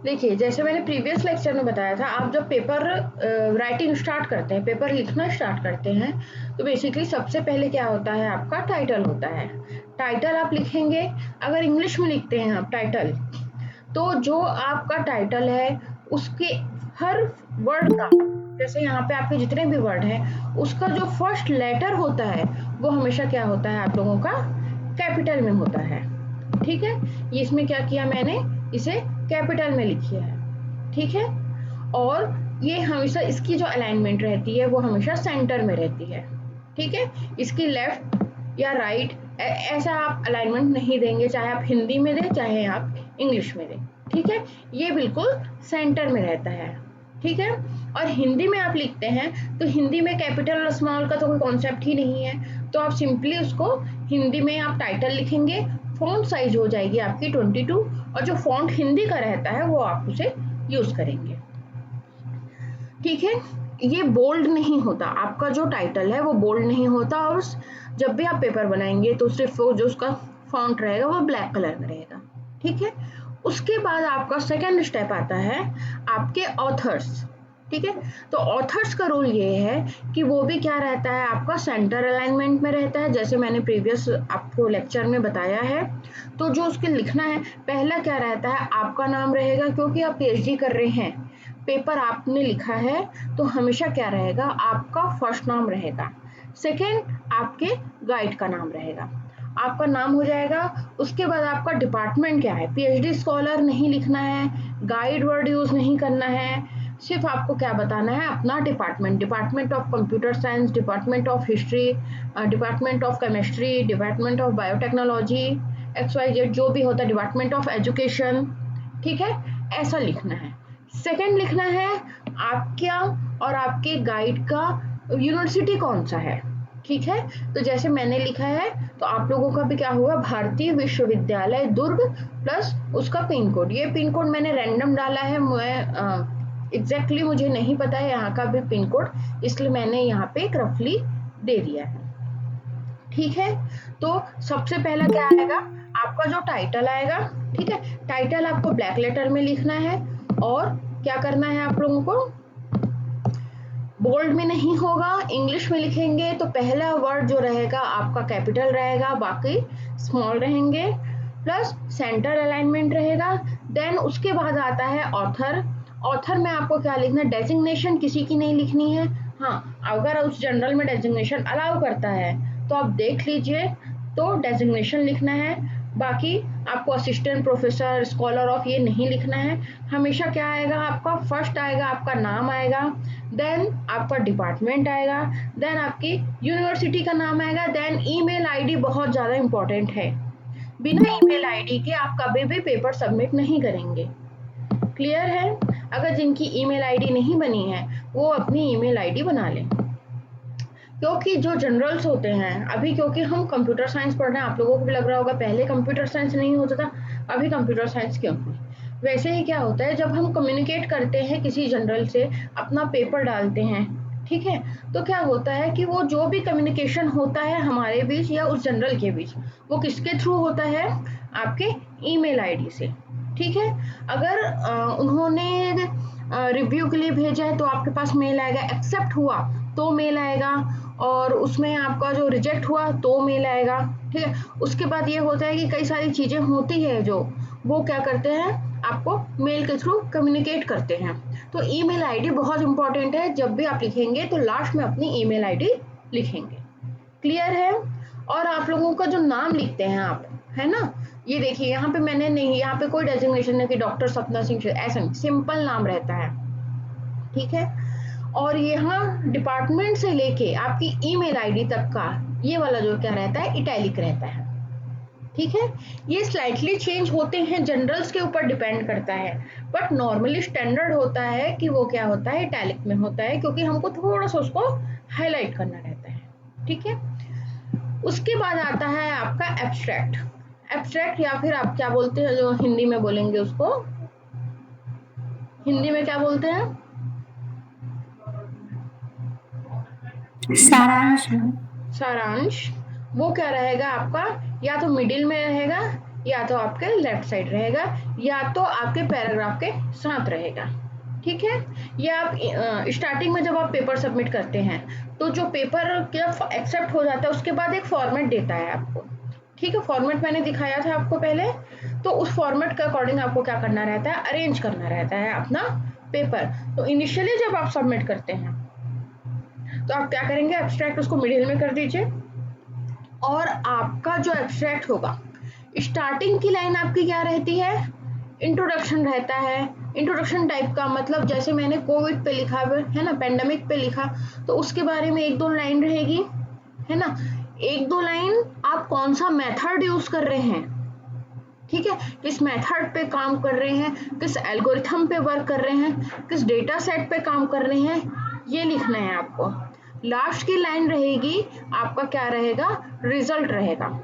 देखिए, जैसे मैंने प्रीवियस लेक्चर में बताया था, आप जब पेपर राइटिंग स्टार्ट करते हैं, पेपर लिखना स्टार्ट करते हैं, तो बेसिकली सबसे पहले क्या होता है, आपका टाइटल होता है। टाइटल आप लिखेंगे, अगर इंग्लिश में लिखते हैं आप टाइटल, तो जो आपका टाइटल है, उसके हर वर्ड का, जैसे यहाँ पे आपके जितने भी वर्ड हैं, उसका जो फर्स्ट लेटर होता है, वो हमेशा क्या होता है आप लोगों का, कैपिटल में होता है। ठीक है, ये इसमें क्या किया मैंने, इसे कैपिटल में लिखी है। ठीक है, और ये हमेशा इसकी जो अलाइनमेंट रहती है वो हमेशा सेंटर में रहती है। ठीक है, इसकी लेफ्ट या राइट ऐसा आप अलाइनमेंट नहीं देंगे, चाहे आप हिंदी में दें चाहे आप इंग्लिश में दें। ठीक है, ये बिल्कुल सेंटर में रहता है। ठीक है, और हिंदी में आप लिखते हैं तो हिंदी में कैपिटल और स्मॉल का तो कोई कॉन्सेप्ट ही नहीं है, तो आप सिंपली उसको हिंदी में आप टाइटल लिखेंगे, फॉन्ट साइज हो जाएगी आपकी 22, और जो फॉन्ट हिंदी का रहता है वो आप उसे यूज करेंगे। ठीक है, ये बोल्ड नहीं होता, आपका जो टाइटल है वो बोल्ड नहीं होता, और जब भी आप पेपर बनाएंगे तो सिर्फ वो जो उसका फॉन्ट रहेगा वो ब्लैक कलर में रहेगा। ठीक है, उसके बाद आपका सेकंड स्टेप आता है आपके ऑथर्स। ठीक है, तो ऑथर्स का रोल ये है कि वो भी क्या रहता है, आपका सेंटर अलाइनमेंट में रहता है, जैसे मैंने प्रीवियस आपको लेक्चर में बताया है। तो जो उसके लिखना है, पहला क्या रहता है, आपका नाम रहेगा, क्योंकि आप पीएचडी कर रहे हैं, पेपर आपने लिखा है, तो हमेशा क्या रहेगा, आपका फर्स्ट नाम रहेगा। सेकंड, आपके गाइड का नाम रहेगा, आपका नाम हो जाएगा। उसके बाद आपका डिपार्टमेंट क्या है, पीएचडी स्कॉलर नहीं लिखना है, गाइड वर्ड यूज नहीं करना है, सिर्फ आपको क्या बताना है, अपना department, department of computer science, department of history, department of chemistry, department of biotechnology, XYZ जो भी होता है, डिपार्टमेंट ऑफ एजुकेशन। ठीक है, ऐसा लिखना है। सेकंड लिखना है आपका और आपके गाइड का यूनिवर्सिटी कौन सा है। ठीक है, तो जैसे मैंने लिखा है, तो आप लोगों का भी क्या होगा, भारतीय विश्वविद्यालय दुर्ग प्लस उसका पिन कोड। ये पिन कोड मैंने रैंडम डाला है, मैं एग्जैक्टली मुझे नहीं पता है यहाँ का भी पिन कोड, इसलिए मैंने यहाँ पे एक रफली दे दिया है। ठीक है, तो सबसे पहला क्या आएगा, आपका जो टाइटल आएगा। ठीक है, टाइटल आपको ब्लैक लेटर में लिखना है, और क्या करना है आप लोगों को, बोल्ड में नहीं होगा, इंग्लिश में लिखेंगे तो पहला वर्ड जो रहेगा आपका कैपिटल रहेगा, बाकी स्मॉल रहेंगे, प्लस सेंटर अलाइनमेंट रहेगा। देन उसके बाद आता है ऑथर। ऑथर में आपको क्या लिखना है, डेजिग्नेशन किसी की नहीं लिखनी है। हाँ, अगर उस जनरल में डेजिग्नेशन अलाउ करता है तो आप देख लीजिए, तो डेजिग्नेशन लिखना है। बाकी आपको असिस्टेंट प्रोफेसर, स्कॉलर ऑफ ये नहीं लिखना है। हमेशा क्या आएगा, आपका फर्स्ट आएगा, आपका नाम आएगा, देन आपका डिपार्टमेंट आएगा, देन आपकी यूनिवर्सिटी का नाम आएगा, देन ईमेल आईडी बहुत ज़्यादा इंपॉर्टेंट है। बिना ईमेल आईडी के आप कभी भी पेपर सबमिट नहीं करेंगे। क्लियर है, अगर जिनकी ईमेल आईडी नहीं बनी है वो अपनी ईमेल आईडी बना लें, क्योंकि जो जनरल्स होते हैं अभी, क्योंकि हम कंप्यूटर साइंस पढ़ रहे हैं, आप लोगों को भी लग रहा होगा पहले कंप्यूटर साइंस नहीं होता था, अभी कंप्यूटर साइंस क्यों हुई। वैसे ही क्या होता है, जब हम कम्युनिकेट करते हैं किसी जनरल से, अपना पेपर डालते हैं, ठीक है, तो क्या होता है कि वो जो भी कम्युनिकेशन होता है हमारे बीच या उस जनरल के बीच, वो किसके थ्रू होता है, आपके ईमेल आईडी से। ठीक है, अगर उन्होंने रिव्यू के लिए भेजा है तो आपके पास मेल आएगा, एक्सेप्ट हुआ तो मेल आएगा, और उसमें आपका जो रिजेक्ट हुआ तो मेल आएगा। ठीक है, उसके बाद ये होता है कि कई सारी चीजें होती है जो वो क्या करते हैं, आपको मेल के थ्रू कम्युनिकेट करते हैं। तो ईमेल आईडी बहुत इंपॉर्टेंट है, जब भी आप लिखेंगे तो लास्ट में अपनी ईमेल आईडी लिखेंगे। क्लियर है, और आप लोगों का जो नाम लिखते हैं आप, है ना, ये देखिए यहाँ पे मैंने नहीं, यहाँ पे कोई डेजिग्नेशन नहीं कि डॉक्टर सपना सिंह, ऐसा नहीं, सिंपल नाम रहता है। ठीक है, और यहाँ डिपार्टमेंट से लेके आपकी ईमेल आईडी तक का ये वाला जो क्या रहता है, इटैलिक रहता है। ठीक है, ये स्लाइटली चेंज होते हैं, जनरल्स के ऊपर डिपेंड करता है, बट नॉर्मली स्टैंडर्ड होता है कि वो क्या होता है, इटैलिक में होता है, क्योंकि हमको थोड़ा सा उसको हाईलाइट करना रहता है। ठीक है, उसके बाद आता है आपका एब्स्ट्रैक्ट। एब्स्ट्रैक्ट या फिर आप क्या बोलते हैं, जो हिंदी में बोलेंगे उसको, हिंदी में क्या बोलते हैं, सारांश। सारांश। वो क्या रहेगा आपका, या तो मिडिल में रहेगा या तो आपके लेफ्ट साइड रहेगा या तो आपके पैराग्राफ के साथ रहेगा। ठीक है, ये आप स्टार्टिंग में जब आप पेपर सबमिट करते हैं तो जो पेपर जब एक्सेप्ट हो जाता है उसके बाद एक फॉर्मेट देता है आपको। ठीक है, फॉर्मेट मैंने दिखाया था आपको पहले। तो उस फॉर्मेट के अकॉर्डिंग आपको क्या करना रहता है, अरेंज करना रहता है अपना पेपर। तो इनिशियली जब आप सबमिट करते हैं तो आप क्या करेंगे, एब्स्ट्रैक्ट उसको मिडिल में कर दीजिए और आपका जो एब्स्ट्रैक्ट होगा स्टार्टिंग की लाइन आपकी क्या रहती है, इंट्रोडक्शन रहता है। इंट्रोडक्शन टाइप का मतलब जैसे मैंने कोविड पे लिखा है ना, पेंडेमिक पे लिखा, तो उसके बारे में एक दो लाइन रहेगी, है ना। एक दो लाइन आप कौन सा मेथड यूज कर रहे हैं, ठीक है, किस मेथड पे काम कर रहे हैं, किस एल्गोरिथम पे वर्क कर रहे हैं, किस डेटा सेट पे काम कर रहे हैं, ये लिखना है आपको। लास्ट की लाइन रहेगी आपका क्या रहेगा, रिजल्ट रहेगा।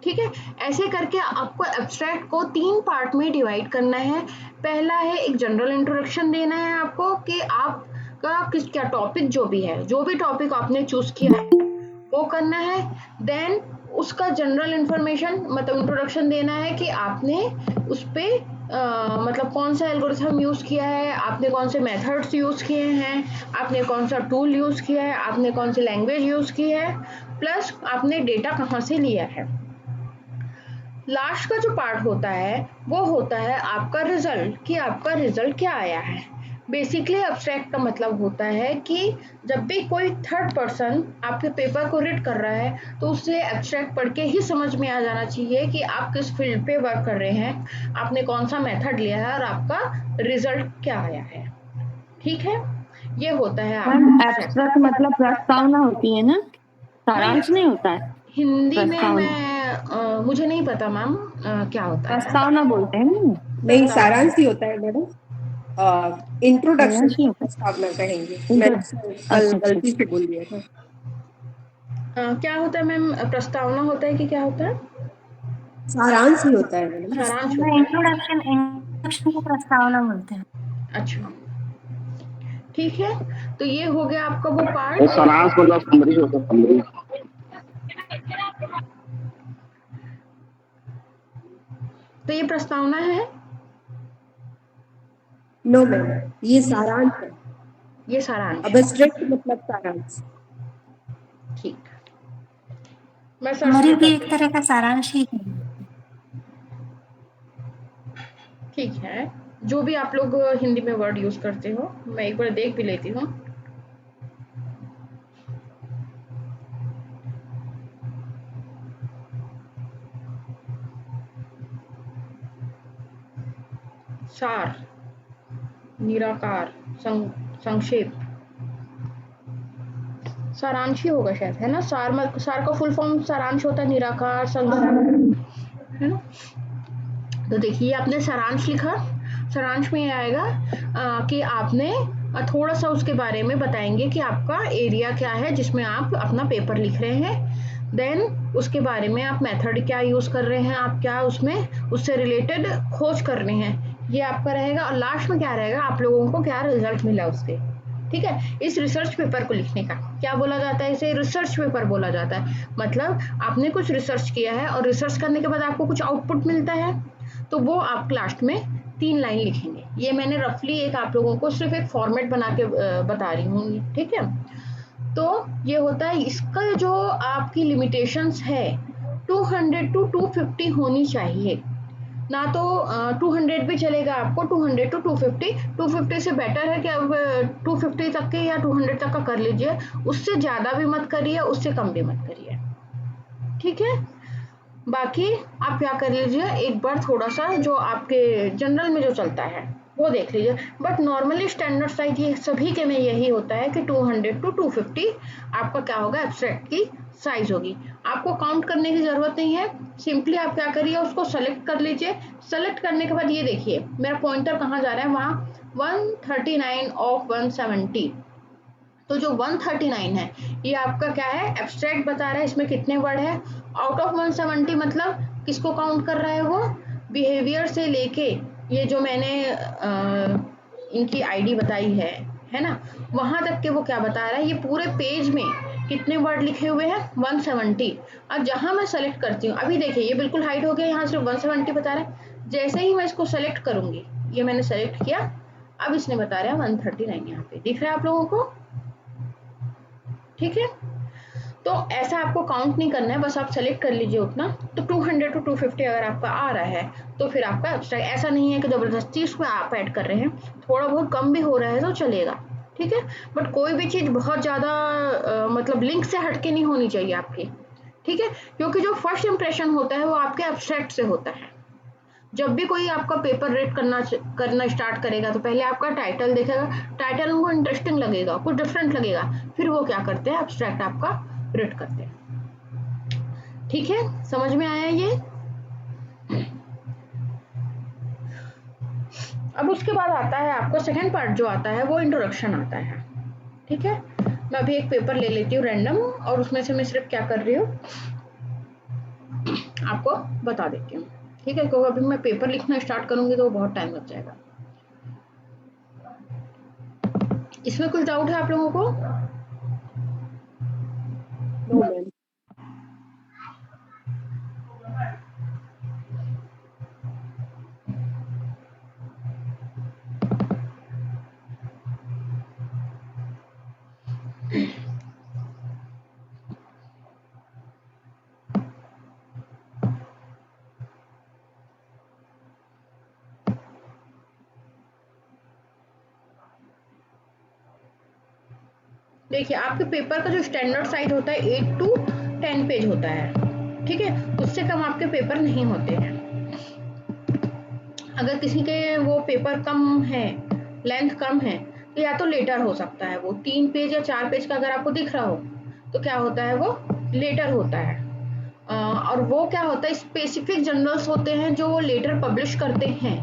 ठीक है, ऐसे करके आपको एब्स्ट्रैक्ट को 3 पार्ट में डिवाइड करना है। पहला है एक जनरल इंट्रोडक्शन देना है आपको कि आपका किस क्या टॉपिक, जो भी है, जो भी टॉपिक आपने चूज किया है वो करना है। देन उसका जनरल इंफॉर्मेशन मतलब इंट्रोडक्शन देना है कि आपने उस पे मतलब कौन सा एल्गोरिथम यूज किया है, आपने कौन से मेथड्स यूज किए हैं, आपने कौन सा टूल यूज किया है, आपने कौन सी लैंग्वेज यूज की है, प्लस आपने डेटा कहाँ से लिया है। लास्ट का जो पार्ट होता है वो होता है आपका रिजल्ट, कि आपका रिजल्ट क्या आया है। बेसिकली एब्स्ट्रैक्ट का मतलब होता है कि जब भी कोई थर्ड पर्सन आपके पेपर को रीड कर रहा है तो उसे एब्स्ट्रैक्ट पढ़ के ही समझ में आ जाना चाहिए कि आप किस फील्ड पे वर्क कर रहे हैं, आपने कौन सा मेथड लिया है और आपका रिजल्ट क्या आया है। ठीक है, ये होता है मैम आपका एब्स्ट्रैक्ट मतलब प्रस्तावना होती है ना, सारांश नहीं होता है? हिंदी में प्रस्तावना, मैं मुझे नहीं पता मैम क्या होता है। प्रस्तावना बोलते हैं ना। नहीं, सारांश ही होता है मैडम। इंट्रोडक्शन सारांश ही होता प्रस्तावना कहेंगे, है। मैंने कल अच्छा अच्छा गलती अच्छा। से बोल दिया था। क्या होता है मैम, प्रस्तावना होता है कि क्या होता है, सारांश ही होता है मैडम। सारांश प्रस्तावना, होता है। इंट्रोडक्शन, इंट्रोडक्शन को प्रस्तावना बोलते हैं। अच्छा, ठीक है, तो ये हो गया आपका वो ये पार्ट। सारांश मतलब समरी होता है, समरी। तो ये प्रस्तावना है, नो मैम, ये सारांश है। ये सारांश है। अब्स्ट्रैक्ट मतलब सारांश। ठीक, मैं सर्च समरी भी भी कर, एक तरह का सारांश ही है। ठीक है, जो भी आप लोग हिंदी में वर्ड यूज करते हो मैं एक बार देख भी लेती हूँ। सार, निराकार, संक्षेप, सारांश ही होगा शायद, है ना। सार का फुल फॉर्म सारांश होता है, निराकार, है ना। तो देखिए आपने सारांश लिखा, सारांश में ये आएगा कि आपने थोड़ा सा उसके बारे में बताएंगे कि आपका एरिया क्या है जिसमें आप अपना पेपर लिख रहे हैं। देन उसके बारे में आप मेथड क्या यूज कर रहे हैं, आप क्या उसमें उससे रिलेटेड खोज कर रहे हैं, ये आपका रहेगा। और लास्ट में क्या रहेगा, आप लोगों को क्या रिजल्ट मिला उससे। ठीक है, इस रिसर्च पेपर को लिखने का क्या बोला जाता है, इसे रिसर्च पेपर बोला जाता है। मतलब आपने कुछ रिसर्च किया है और रिसर्च करने के बाद आपको कुछ आउटपुट मिलता है तो वो आप लास्ट में 3 लाइन लिखेंगे। ये मैंने रफली एक आप लोगों को सिर्फ एक फॉर्मेट बना के बता रही हूँ। ठीक है, तो ये होता है, इसका जो आपकी लिमिटेशंस है 200 टू 250 होनी चाहिए, ना तो 200 भी चलेगा आपको, 200 टू 250। 250 से बेटर है कि अब 250 तक के या 200 तक का कर लीजिए, उससे ज़्यादा भी मत करिए, उससे कम भी मत करिए। ठीक है, बाकी आप क्या कर लीजिए, एक बार थोड़ा सा जो आपके जनरल में जो चलता है वो देख लीजिए। बट नॉर्मली स्टैंडर्ड साइज ये सभी के में यही होता है कि 200 टू 250 आपका क्या होगा, एब्स्ट्रैक्ट की साइज होगी। आपको काउंट करने की जरूरत नहीं है, सिंपली आप क्या करिए, उसको सेलेक्ट कर लीजिए। सेलेक्ट करने के बाद ये देखिए मेरा पॉइंटर कहाँ जा रहा है, वहाँ 139 ऑफ 170। तो जो 139 है ये आपका क्या है, एब्स्ट्रैक्ट बता रहा है इसमें कितने वर्ड है। आउट ऑफ 170 मतलब किसको काउंट कर रहा है वो, बिहेवियर से लेके ये जो मैंने इनकी आईडी बताई है ना, वहां तक के वो क्या बता रहा है, ये पूरे पेज में कितने वर्ड लिखे हुए हैं 170। अब जहां मैं सेलेक्ट करती हूँ, अभी देखिए ये बिल्कुल हाइड हो गया, यहाँ सिर्फ 170 बता रहा है। जैसे ही मैं इसको सेलेक्ट करूंगी, ये मैंने सेलेक्ट किया, अब इसने बता रहा है 139, यहाँ पे दिख रहा है आप लोगों को, ठीक है। तो ऐसा आपको काउंट नहीं करना है, बस आप सेलेक्ट कर लीजिए उतना। तो 200 to 250 अगर आपका आ रहा है तो फिर आपका एब्स्ट्रैक्ट, ऐसा नहीं है कि जबरदस्ती उसमें आप ऐड कर रहे हैं, थोड़ा बहुत कम भी हो रहा है तो चलेगा, ठीक है। बट कोई भी चीज़ बहुत ज़्यादा मतलब लिंक से हटके नहीं होनी चाहिए आपकी, ठीक है, क्योंकि जो फर्स्ट इंप्रेशन होता है वो आपके एब्स्ट्रैक्ट से होता है। जब भी कोई आपका पेपर रेट करना स्टार्ट करेगा तो पहले आपका टाइटल देखेगा, टाइटल उनको इंटरेस्टिंग लगेगा, कुछ डिफरेंट लगेगा, फिर वो क्या करते हैं, एब्स्ट्रैक्ट आपका रेट करते हैं, ठीक है। समझ में आया ये? अब उसके बाद आता है आपको सेकंड पार्ट जो आता है वो इंट्रोडक्शन आता है, ठीक है। मैं अभी एक पेपर ले लेती हूँ रैंडम, और उसमें से मैं सिर्फ क्या कर रही हूँ आपको बता देती हूँ, ठीक है, क्योंकि अभी मैं पेपर लिखना स्टार्ट करूंगी तो बहुत टाइम लग जाएगा। इसमें कुछ डाउट है आप लोगों को? No ma'am. देखिए आपके पेपर का जो स्टैंडर्ड साइज होता है 8 to 10 पेज होता है, ठीक है, उससे कम आपके पेपर नहीं होते हैं। अगर किसी के वो पेपर कम है, लेंथ कम है, तो या तो लेटर हो सकता है, वो 3 पेज या 4 पेज का अगर आपको दिख रहा हो तो क्या होता है, वो लेटर होता है। और वो क्या होता है, स्पेसिफिक जर्नल्स होते हैं जो वो लेटर पब्लिश करते हैं,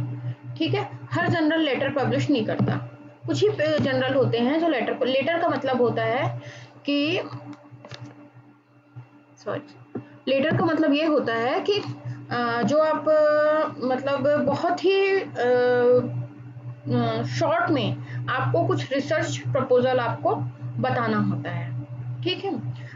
ठीक है। हर जर्नल लेटर पब्लिश नहीं करता, कुछ ही जनरल होते हैं जो लेटर का मतलब होता है कि लेटर का मतलब ये होता है कि जो आप मतलब बहुत ही शॉर्ट में आपको कुछ रिसर्च प्रपोजल आपको बताना होता है, ठीक है।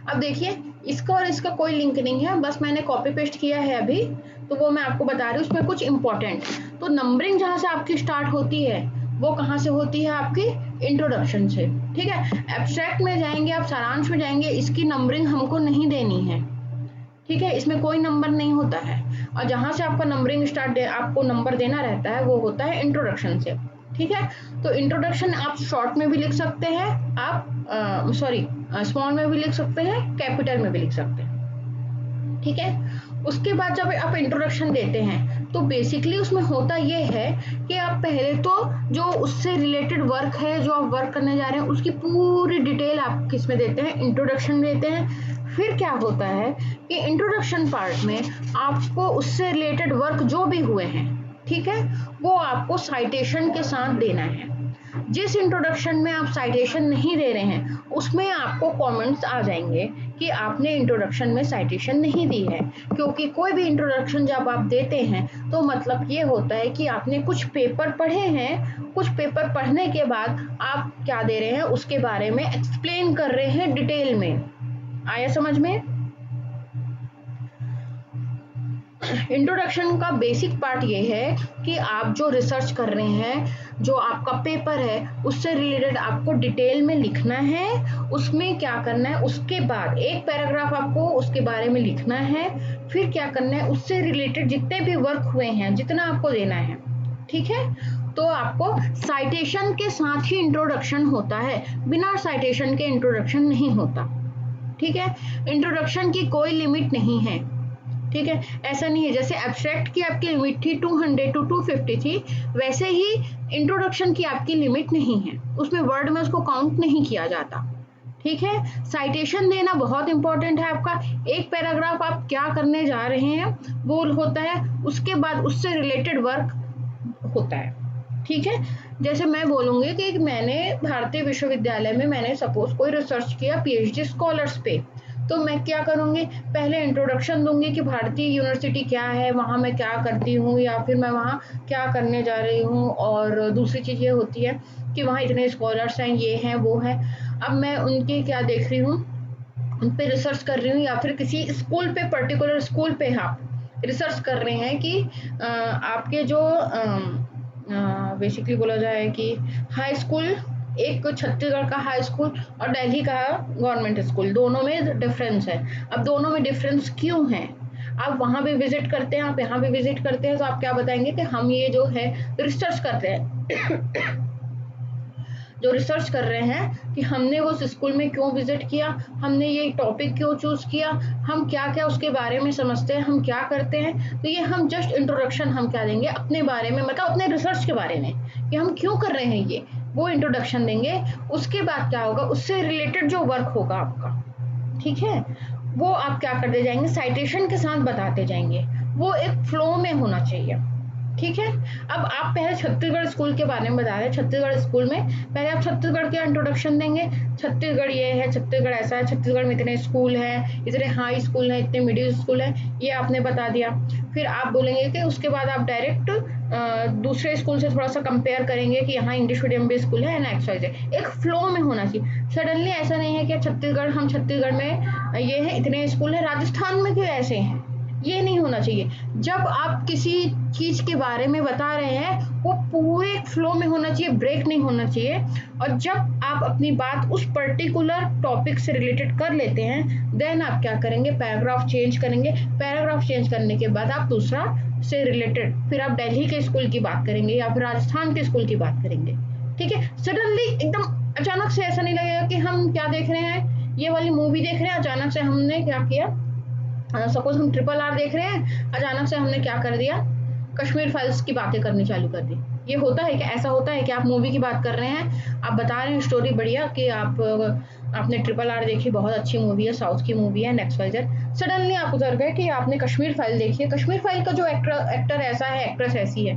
अब देखिए इसका और इसका कोई लिंक नहीं है, बस मैंने कॉपी पेस्ट किया है अभी, तो वो मैं आपको बता रही हूँ उसमें कुछ इंपॉर्टेंट। तो नंबरिंग जहाँ से आपकी स्टार्ट होती है वो कहाँ से होती है, आपकी इंट्रोडक्शन से, ठीक है। एब्स्ट्रैक्ट में जाएंगे आप, सारांश में जाएंगे, इसकी नंबरिंग हमको नहीं देनी है, ठीक है, इसमें कोई नंबर नहीं होता है। और जहां से आपका नंबरिंग स्टार्ट आपको नंबर देना रहता है वो होता है इंट्रोडक्शन से, ठीक है। तो इंट्रोडक्शन आप शॉर्ट में भी लिख सकते हैं, आप स्मॉल में भी लिख सकते हैं, कैपिटल में भी लिख सकते हैं, ठीक है। उसके बाद जब आप इंट्रोडक्शन देते हैं तो बेसिकली उसमें होता ये है कि आप पहले तो जो उससे रिलेटेड वर्क है, जो आप वर्क करने जा रहे हैं, उसकी पूरी डिटेल आप किसमें देते हैं, इंट्रोडक्शन देते हैं। फिर क्या होता है कि इंट्रोडक्शन पार्ट में आपको उससे रिलेटेड वर्क जो भी हुए हैं, ठीक है, वो आपको साइटेशन के साथ देना है। जिस इंट्रोडक्शन में आप साइटेशन नहीं दे रहे हैं उसमें आपको कमेंट्स आ जाएंगे कि आपने इंट्रोडक्शन में साइटेशन नहीं दी है, क्योंकि कोई भी इंट्रोडक्शन जब आप देते हैं तो मतलब ये होता है कि आपने कुछ पेपर पढ़े हैं, कुछ पेपर पढ़ने के बाद आप क्या दे रहे हैं उसके बारे में एक्सप्लेन कर रहे हैं डिटेल में। आया समझ में? इंट्रोडक्शन का बेसिक पार्ट ये है कि आप जो रिसर्च कर रहे हैं, जो आपका पेपर है, उससे रिलेटेड आपको डिटेल में लिखना है, उसमें क्या करना है, उसके बाद एक पैराग्राफ आपको उसके बारे में लिखना है, फिर क्या करना है, उससे रिलेटेड जितने भी वर्क हुए हैं जितना आपको देना है, ठीक है। तो आपको साइटेशन के साथ ही इंट्रोडक्शन होता है, बिना साइटेशन के इंट्रोडक्शन नहीं होता, ठीक है। इंट्रोडक्शन की कोई लिमिट नहीं है, ठीक है। ऐसा नहीं है जैसे एब्स्ट्रैक्ट की आपकी लिमिट थी 200 to 250 थी, वैसे ही इंट्रोडक्शन की आपकी लिमिट नहीं है, उसमें वर्ड में उसको काउंट नहीं किया जाता, ठीक है। साइटेशन देना बहुत इंपॉर्टेंट है आपका। एक पैराग्राफ आप क्या करने जा रहे हैं वो होता है, उसके बाद उससे रिलेटेड वर्क होता है, ठीक है। जैसे मैं बोलूंगी कि मैंने भारतीय विश्वविद्यालय में मैंने सपोज कोई रिसर्च किया पीएचडी स्कॉलर्स पे, तो मैं क्या करूंगी, पहले इंट्रोडक्शन दूंगी कि भारतीय यूनिवर्सिटी क्या है, वहाँ मैं क्या करती हूँ, या फिर मैं वहाँ क्या करने जा रही हूँ। और दूसरी चीज़ ये होती है कि वहाँ इतने स्कॉलर्स हैं, ये हैं वो हैं। अब मैं उनकी क्या देख रही हूँ, उन पे रिसर्च कर रही हूँ, या फिर किसी स्कूल पे, पर्टिकुलर स्कूल पे आप रिसर्च कर रहे हैं कि आपके जो बेसिकली बोला जाए कि हाई स्कूल, एक छत्तीसगढ़ का हाई स्कूल और दिल्ली का गवर्नमेंट स्कूल, दोनों में डिफरेंस है। अब दोनों में डिफरेंस क्यों है, आप वहाँ भी विजिट करते हैं, आप यहाँ भी विजिट करते हैं, तो आप क्या बताएंगे कि हम ये जो है रिसर्च करते हैं जो रिसर्च कर रहे हैं कि हमने उस स्कूल में क्यों विजिट किया, हमने ये टॉपिक क्यों चूज किया, हम क्या क्या उसके बारे में समझते हैं, हम क्या करते हैं। तो ये हम जस्ट इंट्रोडक्शन हम क्या देंगे अपने बारे में, मतलब अपने रिसर्च के बारे में कि हम क्यों कर रहे हैं ये, वो इंट्रोडक्शन देंगे। उसके बाद क्या होगा, उससे रिलेटेड जो वर्क होगा आपका, ठीक है, वो आप क्या करते जाएंगे, साइटेशन के साथ बताते जाएंगे। वो एक फ्लो में होना चाहिए, ठीक है। अब आप पहले छत्तीसगढ़ स्कूल के बारे में बता रहे हैं। छत्तीसगढ़ स्कूल में पहले आप छत्तीसगढ़ के इंट्रोडक्शन देंगे, छत्तीसगढ़ ये है, छत्तीसगढ़ ऐसा है, छत्तीसगढ़ में इतने स्कूल हैं, इतने हाई स्कूल हैं, इतने मिडिल स्कूल हैं, ये आपने बता दिया। फिर आप बोलेंगे कि उसके बाद आप डायरेक्ट दूसरे स्कूल से थोड़ा सा कंपेयर करेंगे कि यहाँ इंग्लिश मीडियम भी स्कूल है ना, एक्सवाइजेड। एक फ्लो में होना चाहिए। सडनली ऐसा नहीं है कि छत्तीसगढ़, हम छत्तीसगढ़ में ये है, इतने स्कूल है, राजस्थान में क्यों ऐसे हैं, ये नहीं होना चाहिए। जब आप किसी चीज के बारे में बता रहे हैं, वो पूरे फ्लो में होना चाहिए, ब्रेक नहीं होना चाहिए। और जब आप अपनी बात उस पर्टिकुलर टॉपिक से रिलेटेड कर लेते हैं, देन आप क्या करेंगे, पैराग्राफ चेंज करेंगे। पैराग्राफ चेंज करने के बाद आप दूसरा से रिलेटेड, फिर आप दिल्ली के स्कूल की बात करेंगे या फिर राजस्थान के स्कूल की बात करेंगे, ठीक है। सडनली एकदम अचानक से ऐसा नहीं लगेगा कि हम क्या देख रहे हैं, ये वाली मूवी देख रहे हैं, अचानक से हमने क्या किया, सपोज हम RRR देख रहे हैं, अचानक से हमने क्या कर दिया, कश्मीर फाइल्स की बातें करनी चालू कर दी। ये होता है कि ऐसा होता है कि आप मूवी की बात कर रहे हैं, आप बता रहे हैं स्टोरी बढ़िया कि आपने RRR देखी, बहुत अच्छी मूवी है, साउथ की मूवी है, नेक्स्ट वाइजर, सडनली आप उधर गए कि आपने कश्मीर फाइल देखी है। कश्मीर फाइल का जो एक्टर ऐसा है, एक्ट्रेस ऐसी है।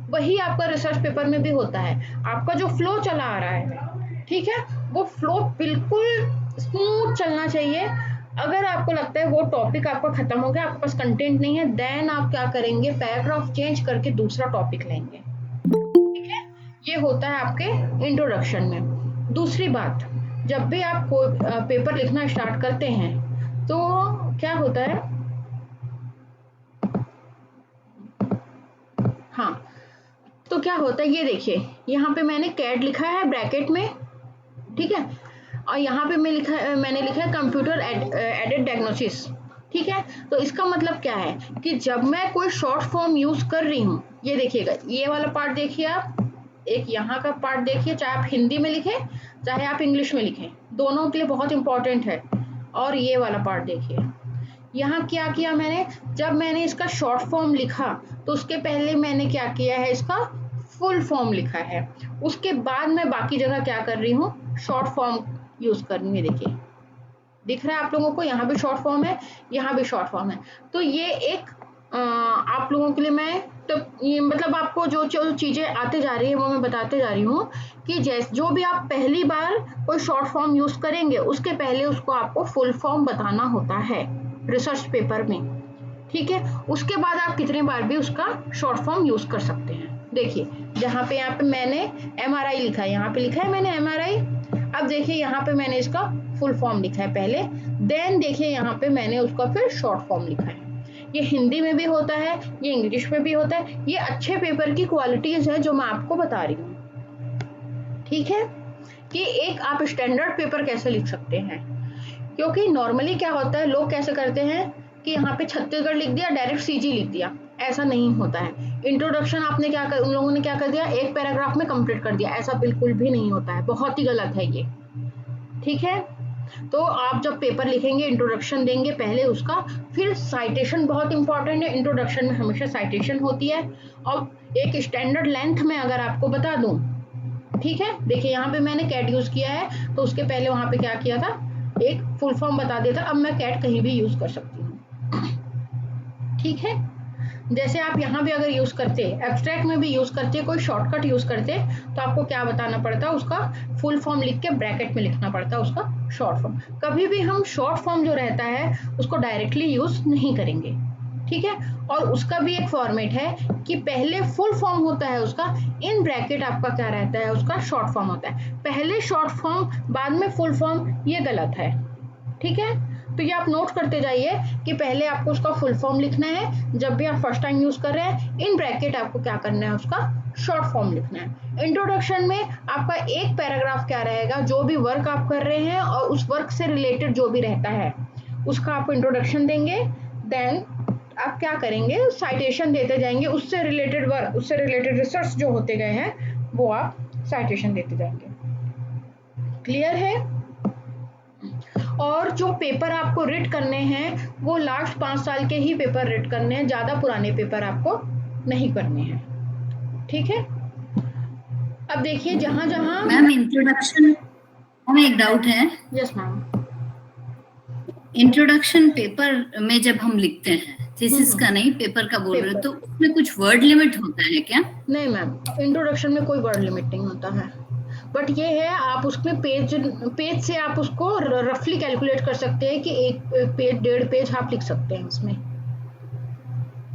वही आपका रिसर्च पेपर में भी होता है। आपका जो फ्लो चला आ रहा है, ठीक है, वो फ्लो बिल्कुल स्मूथ चलना चाहिए। अगर आपको लगता है वो टॉपिक आपका खत्म हो गया, आपके पास कंटेंट नहीं है, देन आप क्या करेंगे, पैराग्राफ चेंज करके दूसरा टॉपिक लेंगे, ठीक है। ये होता है आपके इंट्रोडक्शन में। दूसरी बात, जब भी आप कोई पेपर लिखना स्टार्ट करते हैं, तो क्या होता है, हाँ, तो क्या होता है, ये देखिए, यहाँ पे मैंने कैट लिखा है ब्रैकेट में, ठीक है, और यहाँ पे मैंने लिखा है कंप्यूटर एडेड डायग्नोसिस, ठीक है। तो इसका मतलब क्या है कि जब मैं कोई शॉर्ट फॉर्म यूज कर रही हूँ, ये देखिएगा, ये वाला पार्ट देखिए आप, एक यहाँ का पार्ट देखिए, चाहे आप हिंदी में लिखें चाहे आप इंग्लिश में लिखें, दोनों के लिए बहुत इंपॉर्टेंट है। और ये वाला पार्ट देखिए, यहाँ क्या किया मैंने, जब मैंने इसका शॉर्ट फॉर्म लिखा तो उसके पहले मैंने क्या किया है, इसका फुल फॉर्म लिखा है। उसके बाद मैं बाकी जगह क्या कर रही हूँ, शॉर्ट फॉर्म यूज कर रही हूँ। देखिए, दिख रहा है आप लोगों को, यहाँ भी शॉर्ट फॉर्म है, यहाँ भी शॉर्ट फॉर्म है। तो ये एक आप लोगों के लिए मैं, तो ये मतलब आपको जो जो चीजें आते जा रही है वो मैं बताते जा रही हूँ कि जैसे जो भी आप पहली बार कोई शॉर्ट फॉर्म यूज करेंगे, उसके पहले उसको आपको फुल फॉर्म बताना होता है रिसर्च पेपर में, ठीक है। उसके बाद आप कितने बार भी उसका शॉर्ट फॉर्म यूज कर सकते हैं। देखिए, यहाँ पे मैंने MRI लिखा है, यहाँ पे लिखा है मैंने MRI। अब देखिए, यहाँ पे मैंने इसका फुल फॉर्म लिखा है पहले, देन देखिए यहाँ पे मैंने उसका फिर शॉर्ट फॉर्म लिखा है। ये हिंदी में भी होता है, ये इंग्लिश में भी होता है। ये अच्छे पेपर की क्वालिटीज है जो मैं आपको बता रही हूँ, ठीक है, कि एक आप स्टैंडर्ड पेपर कैसे लिख सकते हैं। क्योंकि नॉर्मली क्या होता है, लोग कैसे करते हैं कि यहाँ पे छत्तीसगढ़ लिख दिया, डायरेक्ट CG लिख दिया, ऐसा नहीं होता है। इंट्रोडक्शन आपने क्या कर, उन लोगों ने क्या कर दिया, एक पैराग्राफ में कंप्लीट कर दिया, ऐसा बिल्कुल भी नहीं होता है, बहुत ही गलत है ये, ठीक है। तो आप जब पेपर लिखेंगे, इंट्रोडक्शन देंगे पहले उसका, फिर साइटेशन बहुत इंपॉर्टेंट है। इंट्रोडक्शन में हमेशा साइटेशन होती है, और एक स्टैंडर्ड लेंथ में अगर आपको बता दूं, ठीक है। देखिए, यहाँ पे मैंने कैट यूज किया है, तो उसके पहले वहां पे क्या किया था, एक फुल फॉर्म बता देता। अब मैं कैट कहीं भी यूज कर सकती हूँ, ठीक है। जैसे आप यहाँ भी अगर यूज करते, एब्स्ट्रैक्ट में भी यूज करते, कोई शॉर्टकट यूज करते, तो आपको क्या बताना पड़ता, उसका फुल फॉर्म लिख के ब्रैकेट में लिखना पड़ता उसका शॉर्ट फॉर्म। कभी भी हम शॉर्ट फॉर्म जो रहता है उसको डायरेक्टली यूज नहीं करेंगे, ठीक है। और उसका भी एक फॉर्मेट है कि पहले फुल फॉर्म होता है उसका, इन ब्रैकेट आपका क्या रहता है, उसका शॉर्ट फॉर्म होता है। पहले शॉर्ट फॉर्म बाद में फुल फॉर्म, ये गलत है, ठीक है, तो ये आप नोट करते जाइए कि पहले आपको उसका फुल फॉर्म लिखना है, जब भी आप फर्स्ट टाइम यूज कर रहे हैं इन ब्रैकेट आपको क्या करना है, उसका शॉर्ट फॉर्म लिखना है। इंट्रोडक्शन में आपका एक पैराग्राफ क्या रहेगा, जो भी वर्क आप कर रहे हैं और उस वर्क से रिलेटेड जो भी रहता है उसका आप इंट्रोडक्शन देंगे। देन आप क्या करेंगे, साइटेशन देते जाएंगे, उससे रिलेटेड वर्क, उससे रिलेटेड रिसर्च जो होते गए हैं वो आप साइटेशन देते जाएंगे। क्लियर है? और जो पेपर आपको रीड करने हैं वो लास्ट 5 साल के ही पेपर रीड करने हैं, ज्यादा पुराने पेपर आपको नहीं करने हैं। ठीक है, अब देखिए जहां जहां मैम इंट्रोडक्शन में एक डाउट है। Yes ma'am. इंट्रोडक्शन पेपर में जब हम लिखते हैं, थीसिस का नहीं पेपर का बोल रहे हो, तो उसमें कुछ वर्ड लिमिट होता है क्या? नहीं मैम, इंट्रोडक्शन में कोई वर्ड लिमिट नहीं होता है, बट ये है आप उसमें पेज से आप उसको रफली कैलकुलेट कर सकते हैं कि एक पेज 1.5 पेज आप लिख सकते हैं इसमें।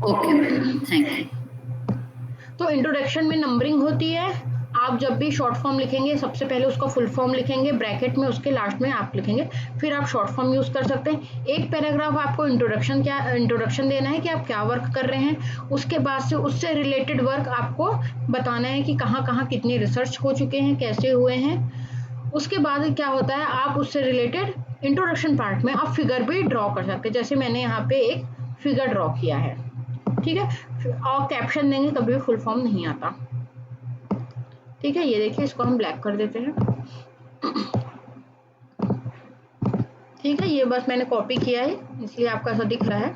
Okay, thank you. तो इंट्रोडक्शन में नंबरिंग होती है, आप जब भी शॉर्ट फॉर्म लिखेंगे सबसे पहले उसका फुल फॉर्म लिखेंगे ब्रैकेट में, उसके लास्ट में आप लिखेंगे, फिर आप शॉर्ट फॉर्म यूज कर सकते हैं। एक पैराग्राफ आपको इंट्रोडक्शन देना है कि आप क्या वर्क कर रहे हैं, उसके बाद से उससे रिलेटेड वर्क आपको बताना है कि कहाँ कहाँ कितने रिसर्च हो चुके हैं, कैसे हुए हैं। उसके बाद क्या होता है, आप उससे रिलेटेड इंट्रोडक्शन पार्ट में आप फिगर भी ड्रॉ कर सकते हैं, जैसे मैंने यहाँ पे एक फिगर ड्रॉ किया है। ठीक है, और कैप्शन देंगे कभी भी फुल फॉर्म नहीं आता। ठीक है, ये देखिए इसको हम ब्लैक कर देते हैं। ठीक है, ये बस मैंने कॉपी किया है इसलिए आपका ऐसा दिख रहा है।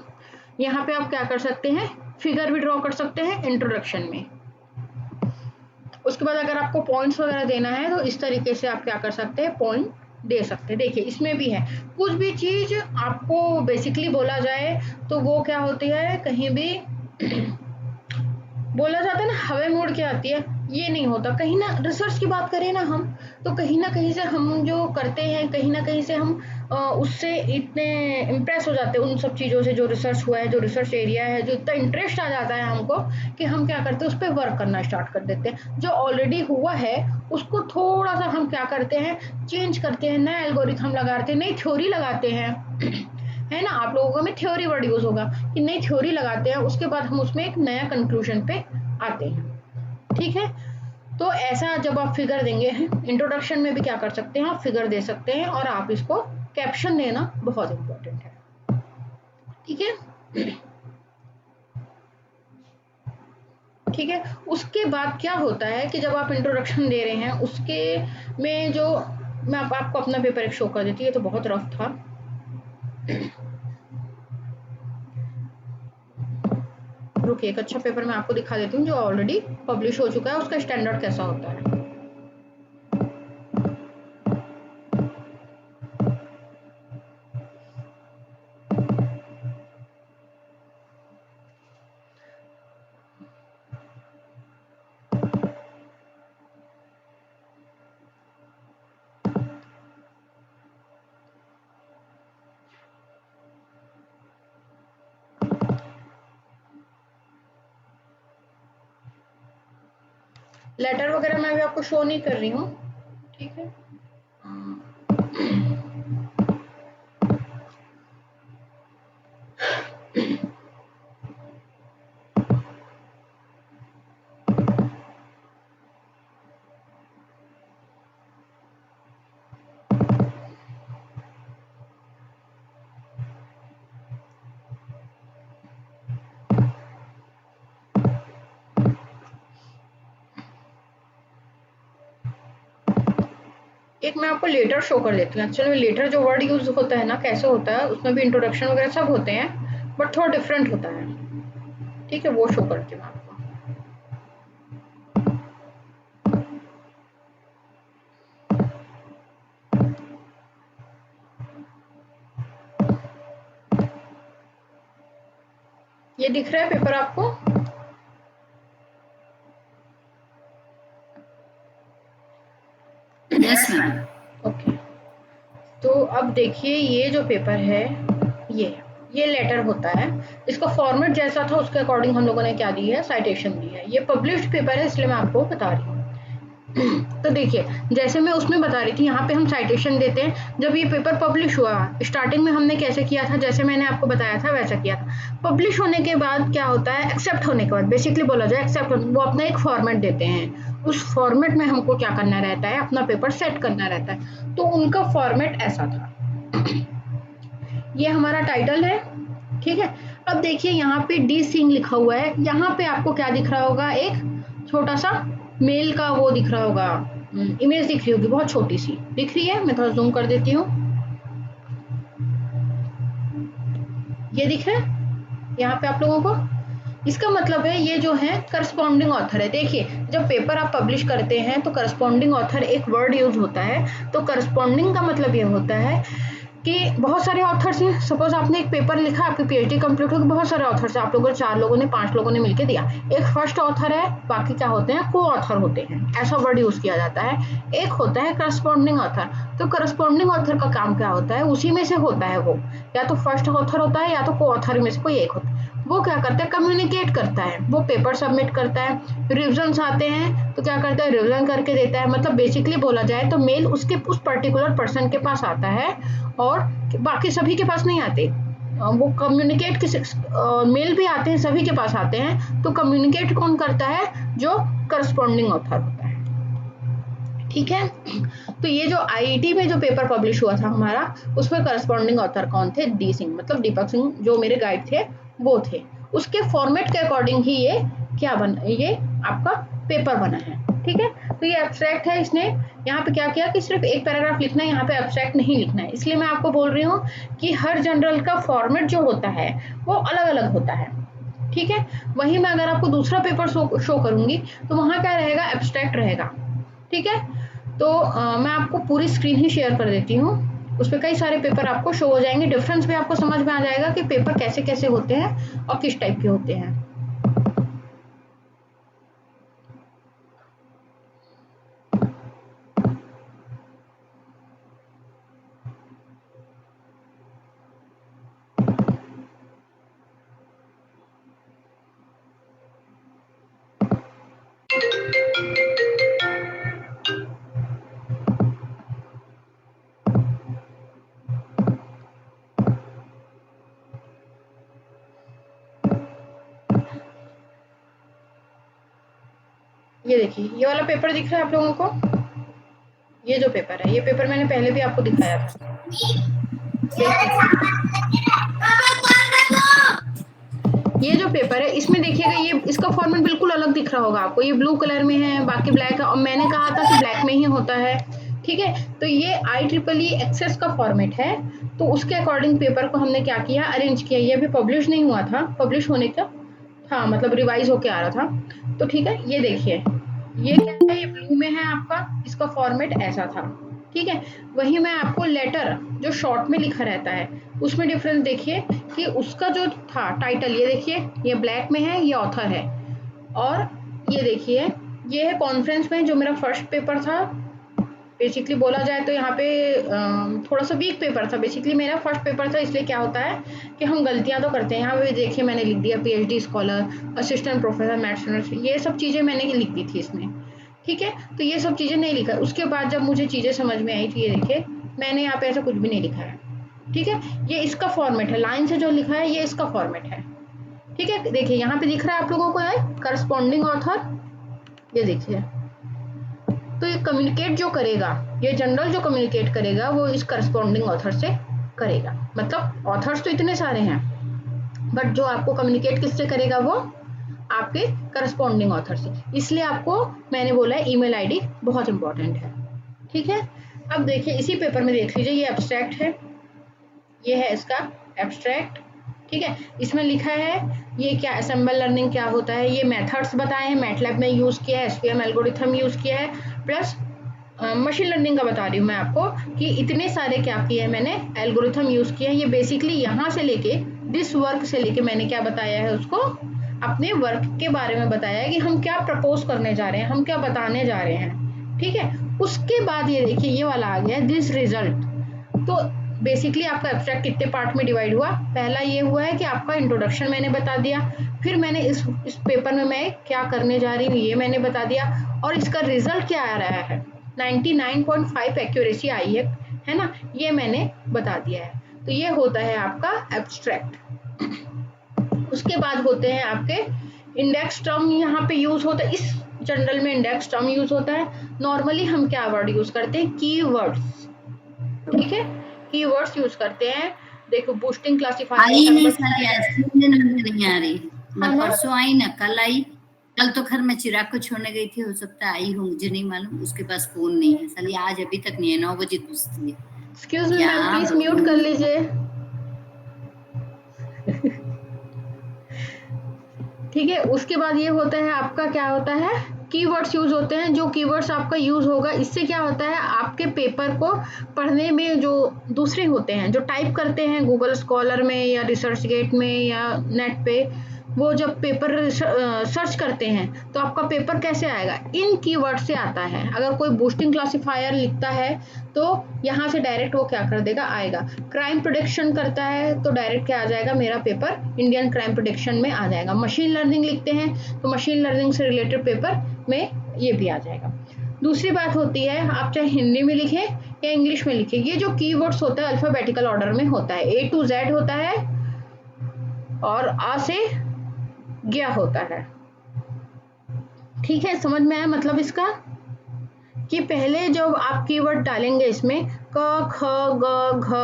यहाँ पे आप क्या कर सकते हैं, फिगर भी ड्रॉ कर सकते हैं इंट्रोडक्शन में। उसके बाद अगर आपको पॉइंट्स वगैरह देना है तो इस तरीके से आप क्या कर सकते हैं, पॉइंट दे सकते हैं। देखिए इसमें भी है, कुछ भी चीज आपको बेसिकली बोला जाए तो वो क्या होती है, कहीं भी बोला जाता है ना हवा में उड़ के आती है, ये नहीं होता। कहीं ना रिसर्च की बात करें ना हम, तो कहीं ना कहीं से हम जो करते हैं, कहीं ना कहीं से हम उससे इतने इम्प्रेस हो जाते हैं उन सब चीज़ों से जो रिसर्च हुआ है, जो रिसर्च एरिया है, जो इतना इंटरेस्ट आ जाता है हमको कि हम क्या करते हैं उस पर वर्क करना स्टार्ट कर देते हैं। जो ऑलरेडी हुआ है उसको थोड़ा सा हम क्या करते हैं, चेंज करते हैं, नया एल्गोरिथम लगाते हैं, नई थ्योरी लगाते हैं है ना। आप लोगों में थ्योरी वर्ड यूज होगा कि नई थ्योरी लगाते हैं, उसके बाद हम उसमें एक नया कंक्लूजन पे आते हैं। ठीक है, तो ऐसा जब आप फिगर देंगे हैं, इंट्रोडक्शन में भी क्या कर सकते हैं, आप फिगर दे सकते हैं और आप इसको कैप्शन देना बहुत इंपॉर्टेंट है। ठीक है, ठीक है। उसके बाद क्या होता है कि जब आप इंट्रोडक्शन दे रहे हैं उसके में जो मैं आपको अपना पेपर एक शो कर देती है, तो बहुत रफ था। रुकिए, एक अच्छा पेपर मैं आपको दिखा देती हूँ जो ऑलरेडी पब्लिश हो चुका है, उसका स्टैंडर्ड कैसा होता है। लेटर वगैरह मैं भी आपको शो नहीं कर रही हूँ, ठीक है। एक मैं आपको लेटर शो कर देती हूँ। एक्चुअली लेटर जो वर्ड यूज होता है ना, कैसे होता है, उसमें भी इंट्रोडक्शन वगैरह सब होते हैं बट थोड़ा डिफरेंट होता है। ठीक है, वो शो करती हूँ आपको। ये दिख रहा है पेपर आपको? Yes ma'am. ओके, तो अब देखिए ये जो पेपर है ये लेटर होता है। इसका फॉर्मेट जैसा था उसके अकॉर्डिंग हम लोगों ने क्या दी है, साइटेशन दी है। ये पब्लिश्ड पेपर है इसलिए मैं आपको बता रही हूँ। तो देखिए जैसे मैं उसमें बता रही थी, यहाँ पे हम साइटेशन देते हैं। जब ये पेपर पब्लिश हुआ, स्टार्टिंग में हमने कैसे किया था, जैसे मैंने आपको बताया था वैसा किया था। पब्लिश होने के बाद क्या होता है, एक्सेप्ट होने के बाद, बेसिकली बोला जाए एक्सेप्ट, वो अपना एक फॉर्मेट देते हैं। उस फॉर्मेट में हमको क्या करना रहता है, अपना पेपर सेट करना रहता है। तो उनका फॉर्मेट ऐसा था। ये हमारा टाइटल है, ठीक है। अब देखिए यहाँ पे डी सिंह लिखा हुआ है, यहाँ पे आपको क्या दिख रहा होगा, एक छोटा सा मेल का वो दिख रहा होगा, इमेज दिख रही होगी, बहुत छोटी सी दिख रही है। मैं थोड़ा जूम कर देती हूँ, ये दिख रहा है यहाँ पे आप लोगों को। इसका मतलब है ये जो है करस्पॉन्डिंग ऑथर है। देखिए जब पेपर आप पब्लिश करते हैं तो करस्पॉन्डिंग ऑथर एक वर्ड यूज होता है। तो करस्पॉन्डिंग का मतलब ये होता है कि बहुत सारे ऑथर्स हैं। सपोज आपने एक पेपर लिखा, आपकी पीएचडी कंप्लीट होगी, बहुत सारे ऑथर्स हैं, आप लोगों 4 लोगों ने 5 लोगों ने मिलकर दिया। एक फर्स्ट ऑथर है, बाकी क्या होते हैं, को ऑथर होते हैं, ऐसा वर्ड यूज किया जाता है। एक होता है करस्पॉन्डिंग ऑथर। तो करस्पॉन्डिंग ऑथर का काम क्या होता है, उसी में से होता है वो, या तो फर्स्ट ऑथर होता है या तो को ऑथर में से कोई एक होता है। वो क्या करता है, कम्युनिकेट करता है, वो पेपर सबमिट करता है। रिविजन्स आते हैं तो क्या करता है, रिविजन करके देता है। मतलब बेसिकली बोला जाए तो मेल उसके उस पर्टिकुलर पर्सन के पास आता है और बाकी सभी के पास नहीं आते। वो कम्युनिकेट किस मेल भी आते हैं, सभी के पास आते हैं। तो कम्युनिकेट कौन करता है, जो करस्पॉन्डिंग ऑथर होता है, ठीक है। तो ये जो आईआईटी में जो पेपर पब्लिश हुआ था हमारा, उसमें करस्पॉन्डिंग ऑथर कौन थे, डी सिंह, मतलब दीपक सिंह जो मेरे गाइड थे वो थे। उसके फॉर्मेट के अकॉर्डिंग ही ये क्या बना, ये आपका पेपर बना है, ठीक है। तो ये एब्स्ट्रैक्ट है। इसने यहाँ पे क्या किया कि सिर्फ एक पैराग्राफ लिखना है, यहाँ पे एब्स्ट्रैक्ट नहीं लिखना है। इसलिए मैं आपको बोल रही हूँ कि हर जनरल का फॉर्मेट जो होता है वो अलग अलग होता है, ठीक है। वहीं मैं अगर आपको दूसरा पेपर शो करूंगी तो वहां क्या रहेगा, एब्स्ट्रैक्ट रहेगा, ठीक है। तो मैं आपको पूरी स्क्रीन ही शेयर कर देती हूँ, उस पर कई सारे पेपर आपको शो हो जाएंगे। डिफरेंस भी आपको समझ में आ जाएगा कि पेपर कैसे कैसे होते हैं और किस टाइप के होते हैं। ये देखिए ये वाला पेपर दिख रहा है आप लोगों को, ये जो पेपर है, ये पेपर मैंने पहले भी आपको दिखाया था। ये जो पेपर है इसमें देखिएगा, ये इसका फॉर्मेट बिल्कुल अलग दिख रहा होगा आपको। ये ब्लू कलर में है, बाकी ब्लैक है, और मैंने कहा था कि ब्लैक में ही होता है, ठीक है। तो ये IEEE एक्सेस का फॉर्मेट है। तो उसके अकॉर्डिंग पेपर को हमने क्या किया, अरेंज किया। ये अभी पब्लिश नहीं हुआ था, पब्लिश होने का था, मतलब रिवाइज होके आ रहा था। तो ठीक है, ये देखिए ये क्या है, ये ब्लू में है आपका, इसका फॉर्मेट ऐसा था, ठीक है। वही मैं आपको लेटर जो शॉर्ट में लिखा रहता है उसमें डिफरेंस देखिए कि उसका जो था टाइटल, ये देखिए ये ब्लैक में है, ये ऑथर है। और ये देखिए ये है कॉन्फ्रेंस में, जो मेरा फर्स्ट पेपर था। बेसिकली बोला जाए तो यहाँ पे थोड़ा सा वीक पेपर था। बेसिकली मेरा फर्स्ट पेपर था, इसलिए क्या होता है कि हम गलतियाँ तो करते हैं। यहाँ पे देखिए मैंने लिख दिया PhD scholar, assistant professor, maths, ये सब चीज़ें मैंने लिख दी थी इसमें, ठीक है। तो ये सब चीज़ें नहीं लिखा। उसके बाद जब मुझे चीज़ें समझ में आई थी, ये देखिए मैंने यहाँ पे ऐसा कुछ भी नहीं लिखा है, ठीक है। ये इसका फॉर्मेट है, लाइन से जो लिखा है ये इसका फॉर्मेट है, ठीक है। देखिए यहाँ पे दिख रहा है आप लोगों को है करस्पॉन्डिंग ऑथर, ये देखिए। तो ये कम्युनिकेट जो करेगा, ये जनरल जो कम्युनिकेट करेगा वो इस करस्पॉन्डिंग ऑथर से करेगा। मतलब ऑथर्स तो इतने सारे हैं, बट जो आपको कम्युनिकेट किससे करेगा, वो आपके करस्पॉन्डिंग ऑथर से। इसलिए आपको मैंने बोला है ईमेल आईडी बहुत इंपॉर्टेंट है, ठीक है। अब देखिए इसी पेपर में देख लीजिए, ये एब्स्ट्रैक्ट है, ये है इसका एब्स्ट्रैक्ट, ठीक है। इसमें लिखा है ये क्या असेंबल लर्निंग क्या होता है, ये मेथड्स बताए हैं, मैटलैब में यूज़ किया है, SVM एल्गोरिथम यूज़ किया है, प्लस मशीन लर्निंग का बता रही हूँ मैं आपको कि इतने सारे क्या किए हैं मैंने, एल्गोरिथम यूज़ किए हैं। ये बेसिकली यहाँ से लेके दिस वर्क से लेके मैंने क्या बताया है उसको, अपने वर्क के बारे में बताया है कि हम क्या प्रपोज करने जा रहे हैं, हम क्या बताने जा रहे हैं, ठीक है। उसके बाद ये देखिए ये वाला आ गया दिस रिजल्ट। तो बेसिकली आपका एब्स्ट्रैक्ट कितने पार्ट में डिवाइड हुआ, पहला ये हुआ है कि आपका इंट्रोडक्शन मैंने बता दिया, फिर मैंने इस पेपर में मैं क्या करने जा रही हूँ ये मैंने बता दिया, और इसका रिजल्ट क्या आ रहा है, 99.5 एक्यूरेसी आई है ना, ये मैंने बता दिया है। तो ये होता है आपका एब्स्ट्रैक्ट। उसके बाद होते हैं आपके इंडेक्स टर्म, यहाँ पे यूज होता है, इस जनरल में इंडेक्स टर्म यूज होता है। नॉर्मली हम क्या वर्ड यूज करते हैं, कीवर्ड्स, ठीक है, कीवर्ड्स यूज करते हैं। देखो बूस्टिंग क्लासिफायर आई नहीं सारी नहीं आ रही, ना हाँ। परसों आई ना कल आई। कल तो खैर मैं चिराग को छोड़ने गई थी, हो सकता है आई हूँ, मुझे नहीं मालूम। उसके पास फोन नहीं है साली, आज अभी तक नहीं है, 9 बजे घुसती है। Excuse me ma'am, please mute कर लीजिए। ठीक है, उसके बाद ये होता है आपका क्या होता है, कीवर्ड्स यूज होते हैं। जो कीवर्ड्स आपका यूज होगा, इससे क्या होता है आपके पेपर को पढ़ने में जो दूसरे होते हैं जो टाइप करते हैं गूगल स्कॉलर में या रिसर्च गेट में या नेट पे, वो जब पेपर सर्च करते हैं तो आपका पेपर कैसे आएगा, इन कीवर्ड से आता है। अगर कोई बूस्टिंग क्लासिफायर लिखता है तो यहाँ से डायरेक्ट वो क्या कर देगा, आएगा। क्राइम प्रोडिक्शन करता है तो डायरेक्ट क्या आ जाएगा, मेरा पेपर इंडियन क्राइम प्रोडिक्शन में आ जाएगा। मशीन लर्निंग लिखते हैं तो मशीन लर्निंग से रिलेटेड पेपर में ये भी आ जाएगा। दूसरी बात होती है, आप चाहे हिंदी में लिखें या इंग्लिश में लिखें, ये जो कीवर्ड्स होता है अल्फाबेटिकल ऑर्डर में होता है, A to Z होता है और आ से गया होता है। ठीक है, समझ में आया मतलब इसका, कि पहले जब आप कीवर्ड डालेंगे इसमें क ख ग घ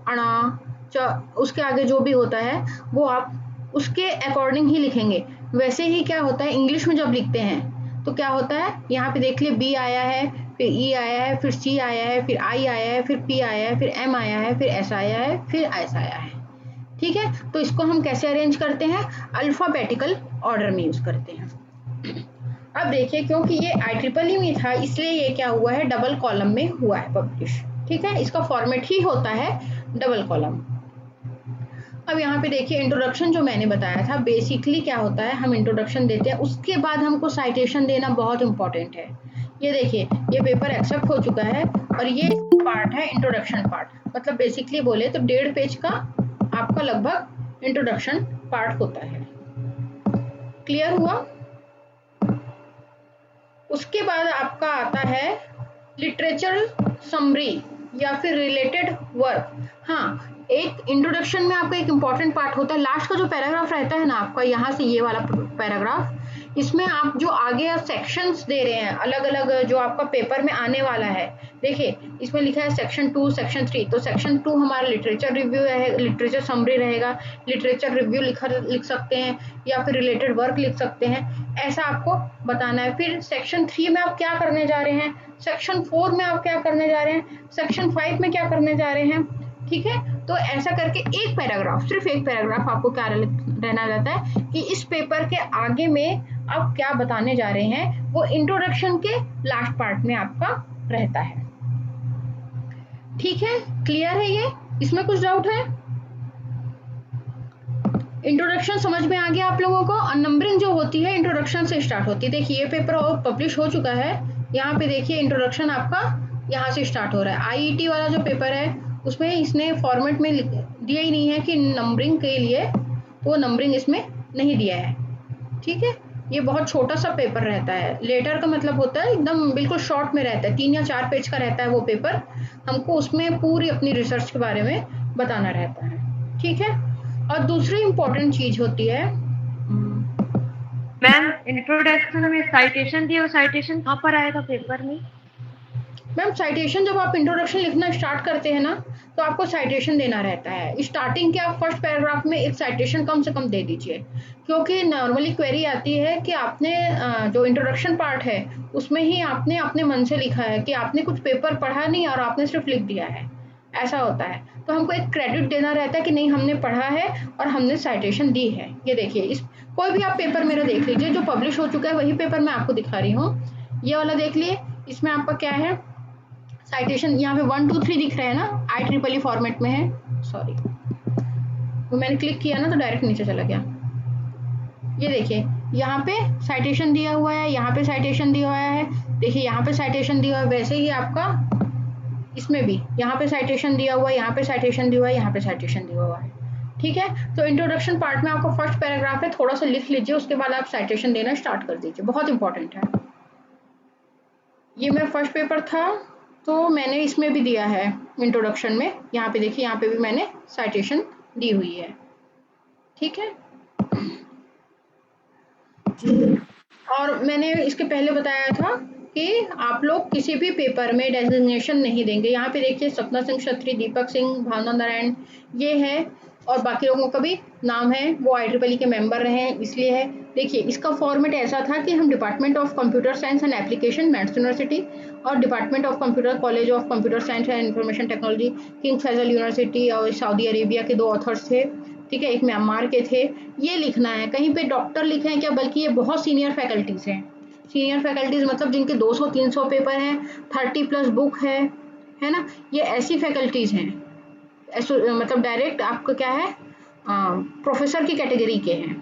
अणा च, उसके आगे जो भी होता है वो आप उसके अकॉर्डिंग ही लिखेंगे। वैसे ही क्या होता है इंग्लिश में जब लिखते हैं तो क्या होता है, यहाँ पे देख लिए बी आया है, फिर ई आया है, फिर सी आया है, फिर आई आया है, फिर पी आया है, फिर एम आया है, फिर एस आया है, फिर एस आया है। ठीक है, तो इसको हम कैसे अरेंज करते हैं, अल्फाबेटिकल ऑर्डर में यूज करते हैं। अब देखिए, क्योंकि ये IEEE में था इसलिए ये क्या हुआ है, डबल कॉलम में हुआ है पब्लिश। ठीक है, इसका फॉर्मेट ही होता है डबल कॉलम। अब यहाँ पे देखिए इंट्रोडक्शन जो मैंने बताया था, बेसिकली क्या होता है, हम इंट्रोडक्शन देते हैं, उसके बाद हमको साइटेशन देना बहुत इंपॉर्टेंट है। ये देखिए, ये पेपर एक्सेप्ट हो चुका है और ये पार्ट है इंट्रोडक्शन पार्ट, मतलब बेसिकली बोले तो 1.5 पेज का आपका लगभग इंट्रोडक्शन पार्ट होता है। क्लियर हुआ? उसके बाद आपका आता है लिटरेचर समरी या फिर रिलेटेड वर्क। हाँ, एक इंट्रोडक्शन में आपका एक इम्पॉर्टेंट पार्ट होता है, लास्ट का जो पैराग्राफ रहता है ना आपका, यहाँ से ये वाला पैराग्राफ, इसमें आप जो आगे सेक्शंस दे रहे हैं अलग अलग जो आपका पेपर में आने वाला है, देखिए इसमें लिखा है सेक्शन 2 सेक्शन 3, तो सेक्शन 2 हमारा लिटरेचर रिव्यू है, लिटरेचर समरी रहेगा, लिटरेचर रिव्यू लिख सकते हैं या फिर रिलेटेड वर्क लिख सकते हैं, ऐसा आपको बताना है। फिर सेक्शन 3 में आप क्या करने जा रहे हैं, सेक्शन 4 में आप क्या करने जा रहे हैं, सेक्शन 5 में क्या करने जा रहे हैं। ठीक है, तो ऐसा करके एक पैराग्राफ, सिर्फ एक पैराग्राफ आपको क्या रहना रहता है कि इस पेपर के आगे में आप क्या बताने जा रहे हैं, वो इंट्रोडक्शन के लास्ट पार्ट में आपका रहता है। ठीक है, क्लियर है ये, इसमें कुछ डाउट है? इंट्रोडक्शन समझ में आ गया आप लोगों को? और नंबरिंग जो होती है इंट्रोडक्शन से स्टार्ट होती है। देखिए ये पेपर और पब्लिश हो चुका है, यहाँ पे देखिए इंट्रोडक्शन आपका यहाँ से स्टार्ट हो रहा है। IET वाला जो पेपर है उसमें इसने फॉर्मेट में दिया ही नहीं है कि नंबरिंग के लिए, तो वो नंबरिंग इसमें नहीं दिया है। ठीक है, ये बहुत छोटा सा पेपर रहता है। लेटर का मतलब होता है एकदम बिल्कुल शॉर्ट में रहता है, 3 या 4 पेज का रहता है वो पेपर, हमको उसमें पूरी अपनी रिसर्च के बारे में बताना रहता है। ठीक है, और दूसरी इम्पोर्टेंट चीज होती है मैम, इंट्रोडक्शन में साइटेशन दिए, वो साइटेशन कहाँ पर आएगा पेपर में? मैम साइटेशन जब आप इंट्रोडक्शन लिखना स्टार्ट करते हैं ना तो आपको साइटेशन देना रहता है। स्टार्टिंग के आप फर्स्ट पैराग्राफ में एक साइटेशन कम से कम दे दीजिए, क्योंकि नॉर्मली क्वेरी आती है कि आपने जो इंट्रोडक्शन पार्ट है उसमें ही आपने अपने मन से लिखा है कि आपने कुछ पेपर पढ़ा नहीं और आपने सिर्फ लिख दिया है, ऐसा होता है। तो हमको एक क्रेडिट देना रहता है कि नहीं, हमने पढ़ा है और हमने साइटेशन दी है। ये देखिए, इस कोई भी आप पेपर मेरा देख लीजिए जो पब्लिश हो चुका है, वही पेपर मैं आपको दिखा रही हूँ। ये वाला देख लिए, इसमें आपका क्या है साइटेशन, यहाँ पे 1 2 3 दिख रहा है ना, IEEE फॉर्मेट में है। सॉरी, वो मैंने क्लिक किया ना तो डायरेक्ट नीचे चला गया। ये देखिए यहाँ पे साइटेशन दिया हुआ है, यहाँ पे साइटेशन दिया हुआ है, देखिए यहाँ पे साइटेशन दिया हुआ है। वैसे ही आपका इसमें भी यहाँ पे साइटेशन दिया हुआ है, यहाँ पे साइटेशन दिया हुआ है, यहाँ पे साइटेशन दिया हुआ है। ठीक है, तो इंट्रोडक्शन पार्ट में आपका फर्स्ट पैराग्राफ है, थोड़ा सा लिख लीजिए, उसके बाद आप साइटेशन देना स्टार्ट कर दीजिए, बहुत इंपॉर्टेंट है। ये मेरा फर्स्ट पेपर था, तो मैंने इसमें भी दिया है इंट्रोडक्शन में, यहाँ पे देखिए, यहाँ पे भी मैंने साइटेशन दी हुई है। ठीक है, और मैंने इसके पहले बताया था कि आप लोग किसी भी पेपर में डेजिग्नेशन नहीं देंगे। यहाँ पे देखिए सपना सिंह क्षत्री, दीपक सिंह, भावना नारायण ये है, और बाकी लोगों का भी नाम है, वो IEEE के मेंबर रहे हैं इसलिए है। देखिए इसका फॉर्मेट ऐसा था कि हम department of computer science and application maths university और department of computer college of computer science and information technology King Faisal university और सऊदी अरेबिया के 2 ऑथर्स थे। ठीक है, एक म्यांमार के थे। ये लिखना है, कहीं पे डॉक्टर लिखे हैं क्या, बल्कि ये बहुत सीनियर फैकल्टीज हैं। सीनियर फैकल्टीज मतलब जिनके 200-300 पेपर हैं, 30+ बुक है ना, ये ऐसी फैकल्टीज हैं, मतलब डायरेक्ट आपका क्या है, प्रोफेसर की कैटेगरी के हैं।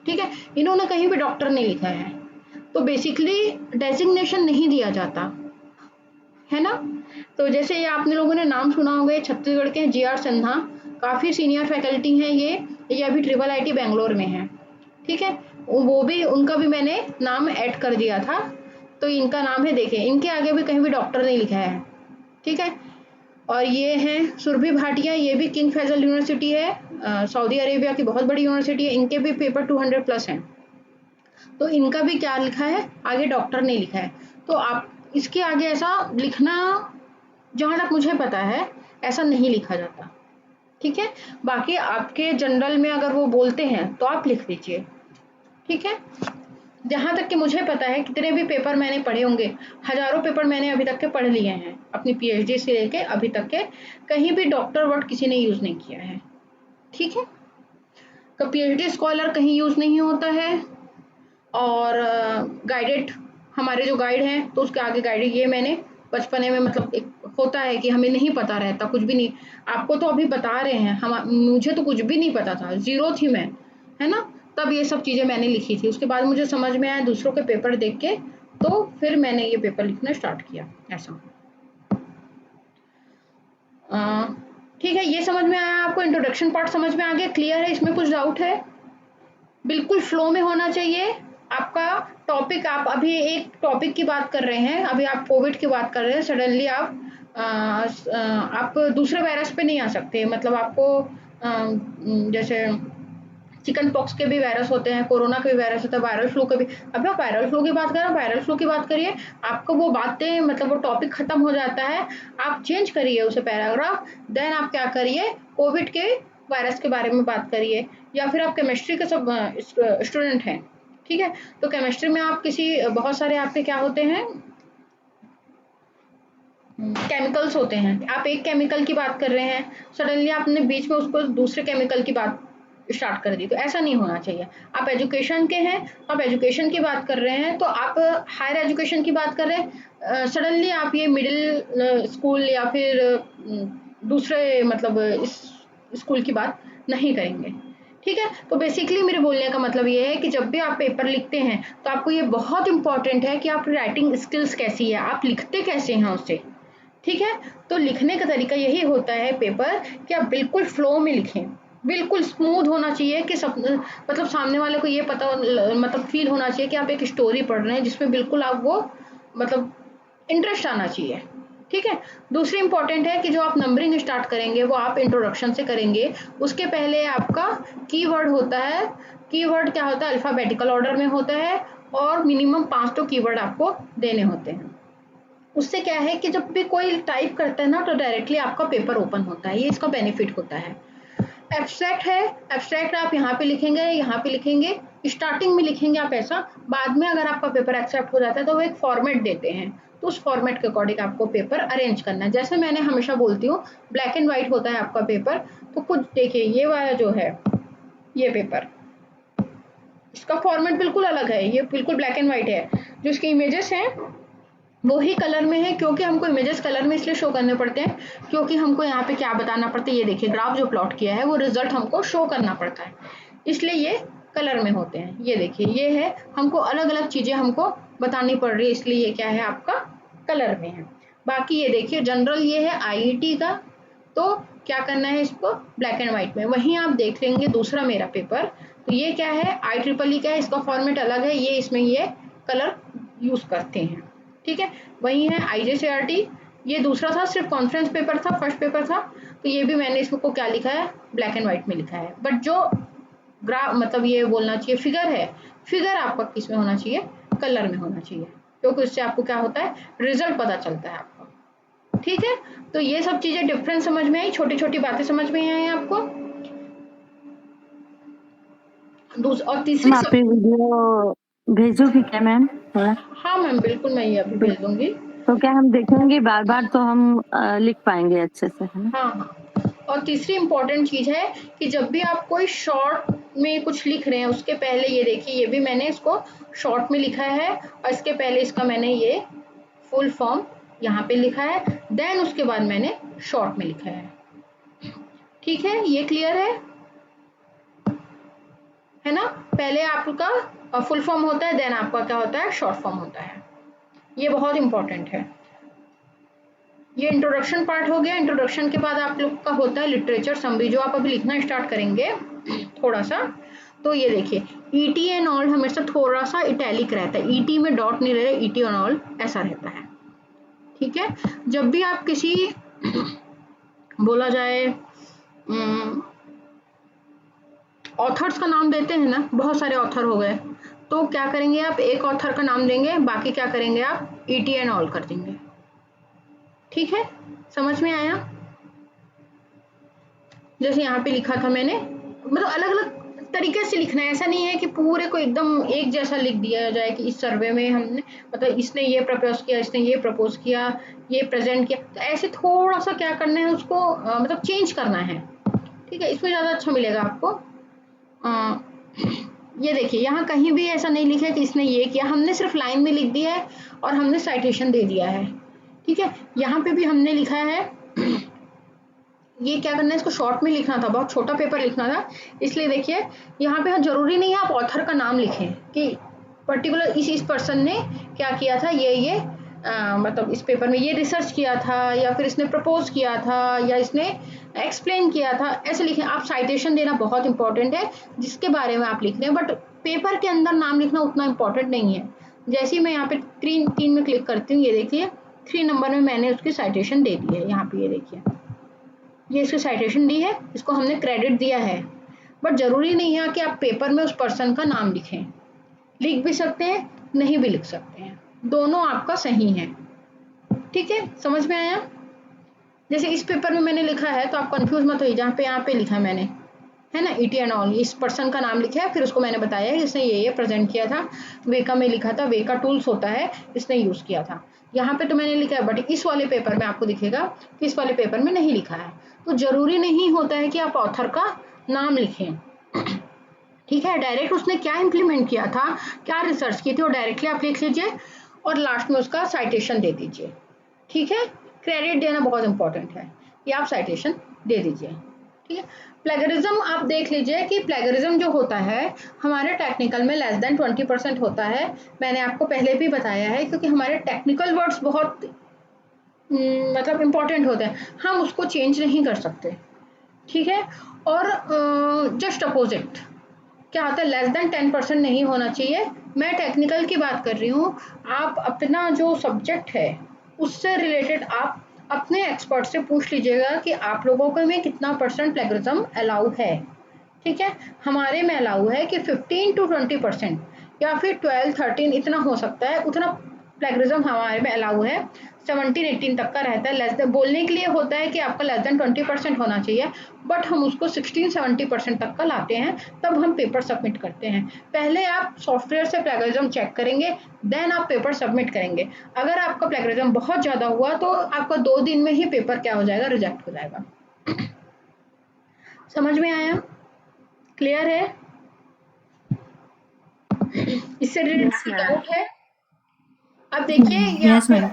ठीक है, इन्होंने कहीं भी डॉक्टर नहीं लिखा है, तो बेसिकली डेजिग्नेशन नहीं दिया जाता है ना। तो जैसे ये आपने लोगों ने नाम सुना होगा, छत्तीसगढ़ के GR सिन्हा, काफ़ी सीनियर फैकल्टी हैं ये अभी IIIT बेंगलोर में है। ठीक है, वो भी, उनका भी मैंने नाम ऐड कर दिया था, तो इनका नाम है, देखिए इनके आगे भी कहीं भी डॉक्टर नहीं लिखा है। ठीक है, और ये हैं सुरभि भाटिया, ये भी किंग फैजल यूनिवर्सिटी है, सऊदी अरेबिया की बहुत बड़ी यूनिवर्सिटी है, इनके भी पेपर 200+ हैं, तो इनका भी क्या लिखा है, आगे डॉक्टर नहीं लिखा है। तो आप इसके आगे ऐसा लिखना, जहाँ तक मुझे पता है ऐसा नहीं लिखा जाता। ठीक है, बाकी आपके जनरल में अगर वो बोलते हैं तो आप लिख दीजिए। ठीक है, जहाँ तक कि मुझे पता है, कितने भी पेपर मैंने पढ़े होंगे, हजारों पेपर मैंने अभी तक के पढ़ लिए हैं अपनी PhD से लेके अभी तक के, कहीं भी डॉक्टर वर्ड किसी ने यूज नहीं किया है। ठीक है, तो PhD स्कॉलर कहीं यूज नहीं होता है, और गाइडेड, हमारे जो गाइड हैं तो उसके आगे गाइडेड, ये मैंने बचपने में, मतलब एक होता है कि हमें नहीं पता रहता कुछ भी नहीं, आपको तो अभी बता रहे हैं, मुझे तो कुछ भी नहीं पता था, जीरो थी मैं, है ना, तब ये सब चीज़ें मैंने लिखी थी। उसके बाद मुझे समझ में आया दूसरों के पेपर देख के, तो फिर मैंने ये पेपर लिखना स्टार्ट किया ऐसा। ठीक है, ये समझ में आया आपको, इंट्रोडक्शन पार्ट समझ में आ गया, क्लियर है, इसमें कुछ डाउट है? बिल्कुल फ्लो में होना चाहिए आपका टॉपिक। आप अभी एक टॉपिक की बात कर रहे हैं, अभी आप कोविड की बात कर रहे हैं, सडनली आप दूसरे वायरस पे नहीं आ सकते, मतलब आपको जैसे चिकन पॉक्स के भी वायरस होते हैं, कोरोना के भी वायरस होता है, वायरल फ्लू के भी, अभी आप वायरल फ्लू की बात करें, वायरल फ्लू की बात करिए, आपको वो बातें, मतलब वो टॉपिक खत्म हो जाता है, आप चेंज करिए उसे पैराग्राफ, देन आप क्या करिए, कोविड के वायरस के बारे में बात करिए, या फिर आप केमिस्ट्री के सब स्टूडेंट हैं, ठीक है, तो केमिस्ट्री में आप बहुत सारे आपके क्या होते हैं, केमिकल्स होते हैं, आप एक केमिकल की बात कर रहे हैं, सडनली आपने बीच में उसको दूसरे केमिकल की बात स्टार्ट कर दी, तो ऐसा नहीं होना चाहिए। आप एजुकेशन के हैं, आप एजुकेशन की बात कर रहे हैं, तो आप हायर एजुकेशन की बात कर रहे हैं, सडनली आप ये मिडिल स्कूल या फिर दूसरे मतलब इस स्कूल की बात नहीं करेंगे। ठीक है, तो बेसिकली मेरे बोलने का मतलब ये है कि जब भी आप पेपर लिखते हैं तो आपको ये बहुत इंपॉर्टेंट है कि आप राइटिंग स्किल्स कैसी है, आप लिखते कैसे हैं उससे। ठीक है, तो लिखने का तरीका यही होता है पेपर, कि आप बिल्कुल फ्लो में लिखें, बिल्कुल स्मूथ होना चाहिए, कि सब मतलब सामने वाले को ये पता, मतलब फील होना चाहिए कि आप एक स्टोरी पढ़ रहे हैं जिसमें बिल्कुल आप वो मतलब इंटरेस्ट आना चाहिए। ठीक है, दूसरी इंपॉर्टेंट है कि जो आप नंबरिंग स्टार्ट करेंगे वो आप इंट्रोडक्शन से करेंगे, उसके पहले आपका कीवर्ड होता है। कीवर्ड क्या होता है, अल्फाबेटिकल ऑर्डर में होता है, और मिनिमम 5 तो कीवर्ड आपको देने होते हैं। उससे क्या है कि जब भी कोई टाइप करता है ना, तो डायरेक्टली आपका पेपर ओपन होता है, ये इसका बेनिफिट होता है। एब्स्ट्रैक्ट है, एब्स्ट्रैक्ट आप यहाँ पे लिखेंगे, यहाँ पे लिखेंगे, स्टार्टिंग में लिखेंगे आप ऐसा, बाद में अगर आपका पेपर एक्सेप्ट हो जाता है तो वो एक फॉर्मेट देते हैं, तो उस फॉर्मेट के अकॉर्डिंग आपको पेपर अरेंज करना है। जैसे मैंने हमेशा बोलती हूँ, ब्लैक एंड व्हाइट होता है आपका पेपर, तो कुछ देखिए ये वाला जो है ये पेपर, इसका फॉर्मेट बिल्कुल अलग है, ये बिल्कुल ब्लैक एंड व्हाइट है, जो इसके इमेजेस हैं वो ही कलर में है, क्योंकि हमको इमेजेस कलर में इसलिए शो करने पड़ते हैं, क्योंकि हमको यहाँ पे क्या बताना पड़ता है, ये देखिए ग्राफ जो प्लॉट किया है वो रिजल्ट हमको शो करना पड़ता है, इसलिए ये कलर में होते हैं। ये देखिए ये है, हमको अलग अलग चीज़ें हमको बतानी पड़ रही है, इसलिए ये क्या है आपका कलर में है। बाकी ये देखिए जनरल ये है IIT का, तो क्या करना है इसको ब्लैक एंड व्हाइट में। वहीं आप देख लेंगे दूसरा मेरा पेपर, तो ये क्या है IEEE का है, इसका फॉर्मेट अलग है, ये इसमें ये कलर यूज करते हैं, ठीक है। वही है IJCRT, ये दूसरा था, सिर्फ कॉन्फ्रेंस पेपर था, फर्स्ट पेपर था, तो ये भी मैंने इसको क्या लिखा है ब्लैक एंड व्हाइट में लिखा है। बट जो ग्राफ मतलब ये बोलना चाहिए फिगर है, फिगर आपका किस में होना चाहिए, कलर में होना चाहिए, क्योंकि उससे आपको क्या होता है रिजल्ट पता चलता है आपको, ठीक है। तो ये सब चीजें डिफरेंस समझ में आई, छोटी छोटी बातें समझ में आई आपको। और तीसरी मैम आप ये वीडियो भेजोगी क्या मैम थोड़ा? हाँ मैम बिल्कुल, मैं ये अभी भेज दूंगी। तो क्या हम देखेंगे बार बार तो हम लिख पाएंगे अच्छे से, है ना? हाँ हाँ। और तीसरी इम्पोर्टेंट चीज है कि जब भी आप कोई शॉर्ट में कुछ लिख रहे हैं उसके पहले ये देखिए, ये भी मैंने इसको शॉर्ट में लिखा है और इसके पहले इसका मैंने ये फुल फॉर्म यहाँ पे लिखा है, देन उसके बाद मैंने शॉर्ट में लिखा है, ठीक है। ये क्लियर है ना। पहले आपका फुल फॉर्म होता है, देन आपका क्या होता है शॉर्ट फॉर्म होता है, ये बहुत इंपॉर्टेंट है। ये इंट्रोडक्शन पार्ट हो गया। इंट्रोडक्शन के बाद आप लोग का होता है लिटरेचर समरी, जो आप अभी लिखना स्टार्ट करेंगे थोड़ा सा। तो ये देखिए ईटी एंड ऑल हमेशा थोड़ा सा इटैलिक रहता है, ईटी में डॉट नहीं रहता, ईटी एंड ऑल ऐसा रहता है, ठीक है। जब भी आप किसी बोला जाए ऑथर्स का नाम देते हैं ना, बहुत सारे ऑथर हो गए, तो क्या करेंगे आप एक ऑथर का नाम देंगे, बाकी क्या करेंगे आप ईटी एंड ऑल कर देंगे, ठीक है। समझ में आया। जैसे यहाँ पे लिखा था मैंने, मतलब अलग अलग तरीके से लिखना है, ऐसा नहीं है कि पूरे को एकदम एक जैसा लिख दिया जाए कि इस सर्वे में हमने मतलब इसने ये प्रपोज किया, इसने ये प्रपोज किया, ये प्रेजेंट किया, तो ऐसे थोड़ा सा क्या करना है उसको मतलब चेंज करना है, ठीक है। इसमें ज़्यादा अच्छा मिलेगा आपको। ये देखिए यहाँ कहीं भी ऐसा नहीं लिखा है कि इसने ये किया, हमने सिर्फ लाइन में लिख दिया है और हमने साइटेशन दे दिया है, ठीक है। यहाँ पे भी हमने लिखा है ये क्या करना है, इसको शॉर्ट में लिखना था, बहुत छोटा पेपर लिखना था, इसलिए देखिए यहाँ पे जरूरी नहीं है आप ऑथर का नाम लिखें कि पर्टिकुलर इस पर्सन ने क्या किया था, ये मतलब इस पेपर में ये रिसर्च किया था, या फिर इसने प्रपोज किया था, या इसने एक्सप्लेन किया था, ऐसे लिखें आप। साइटेशन देना बहुत इंपॉर्टेंट है जिसके बारे में आप लिख रहे हैं, बट पेपर के अंदर नाम लिखना उतना इंपॉर्टेंट नहीं है। जैसे ही मैं यहाँ पे तीन में क्लिक करती हूँ, ये देखिए 3 नंबर में मैंने उसकी साइटेशन दे दी है, यहाँ पे ये देखिए ये इसकी साइटेशन दी है, इसको हमने क्रेडिट दिया है। बट जरूरी नहीं है कि आप पेपर में उस पर्सन का नाम लिखें, लिख भी सकते हैं नहीं भी लिख सकते हैं, दोनों आपका सही है, ठीक है। समझ में आया। जैसे इस पेपर में मैंने लिखा है तो आप कंफ्यूज मत होइए, जहाँ पे यहाँ पे लिखा है मैंने, है ना, ईटी एंड ऑल, इस पर्सन का नाम लिखा है, फिर उसको मैंने बताया है इसने ये प्रेजेंट किया था, वेका में लिखा था, वेका टूल्स होता है इसने यूज किया था, यहाँ पे तो मैंने लिखा है। बट इस वाले पेपर में आपको दिखेगा कि इस वाले पेपर में नहीं लिखा है, तो जरूरी नहीं होता है कि आप ऑथर का नाम लिखें, ठीक है। डायरेक्ट उसने क्या इम्प्लीमेंट किया था, क्या रिसर्च की थी, वो डायरेक्टली आप लिख लीजिए और लास्ट में उसका साइटेशन दे दीजिए, ठीक है। क्रेडिट देना बहुत इंपॉर्टेंट है, कि आप साइटेशन दे दीजिए, ठीक है। प्लेगरिज्म आप देख लीजिए कि प्लेगरिज्म जो होता है हमारे टेक्निकल में लेस देन 20% होता है, मैंने आपको पहले भी बताया है, क्योंकि हमारे टेक्निकल वर्ड्स बहुत मतलब इम्पोर्टेंट होते हैं, हम उसको चेंज नहीं कर सकते, ठीक है। और जस्ट अपोजिट क्या होता है, लेस देन 10% नहीं होना चाहिए। मैं टेक्निकल की बात कर रही हूँ, आप अपना जो सब्जेक्ट है उससे रिलेटेड आप अपने एक्सपर्ट से पूछ लीजिएगा कि आप लोगों को में कितना % प्लेगरिज्म अलाउ है, ठीक है। हमारे में अलाउ है कि 15 to 20% या फिर 12-13 इतना हो सकता है, उतना प्लेगरिज्म हमारे में अलाउ है। 17-18 तक का रहता है, लेस देन बोलने के लिए होता है कि आपका लेस देन 20% होना चाहिए, बट हम उसको 16-70% तक का लाते हैं, तब हम पेपर सबमिट करते हैं। पहले आप सॉफ्टवेयर से प्लेगरिज्म चेक करेंगे, देन आप पेपर सबमिट करेंगे। अगर आपका प्लेगरिज्म बहुत ज़्यादा हुआ तो आपका 2 दिन में ही पेपर क्या हो जाएगा, रिजेक्ट हो जाएगा। समझ में आया, क्लियर है, इससे रिलेटेड डाउट है। अब देखिए यहाँ यस पे मैम।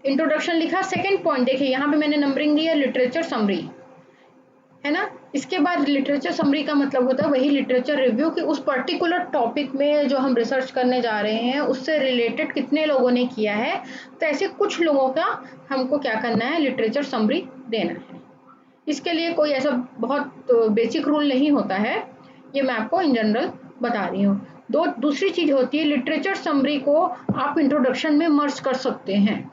इंट्रोडक्शन लिखा, सेकंड पॉइंट देखिए यहाँ पे मैंने नंबरिंग दी है लिटरेचर समरी, है ना। इसके बाद लिटरेचर समरी का मतलब होता है वही लिटरेचर रिव्यू, कि उस पर्टिकुलर टॉपिक में जो हम रिसर्च करने जा रहे हैं उससे रिलेटेड कितने लोगों ने किया है, तो ऐसे कुछ लोगों का हमको क्या करना है, लिटरेचर समरी देना है, इसके लिए कोई ऐसा बहुत बेसिक रूल नहीं होता है, ये मैं आपको इन जनरल बता रही हूँ। दूसरी चीज होती है लिटरेचर समरी को आप इंट्रोडक्शन में मर्ज कर सकते हैं।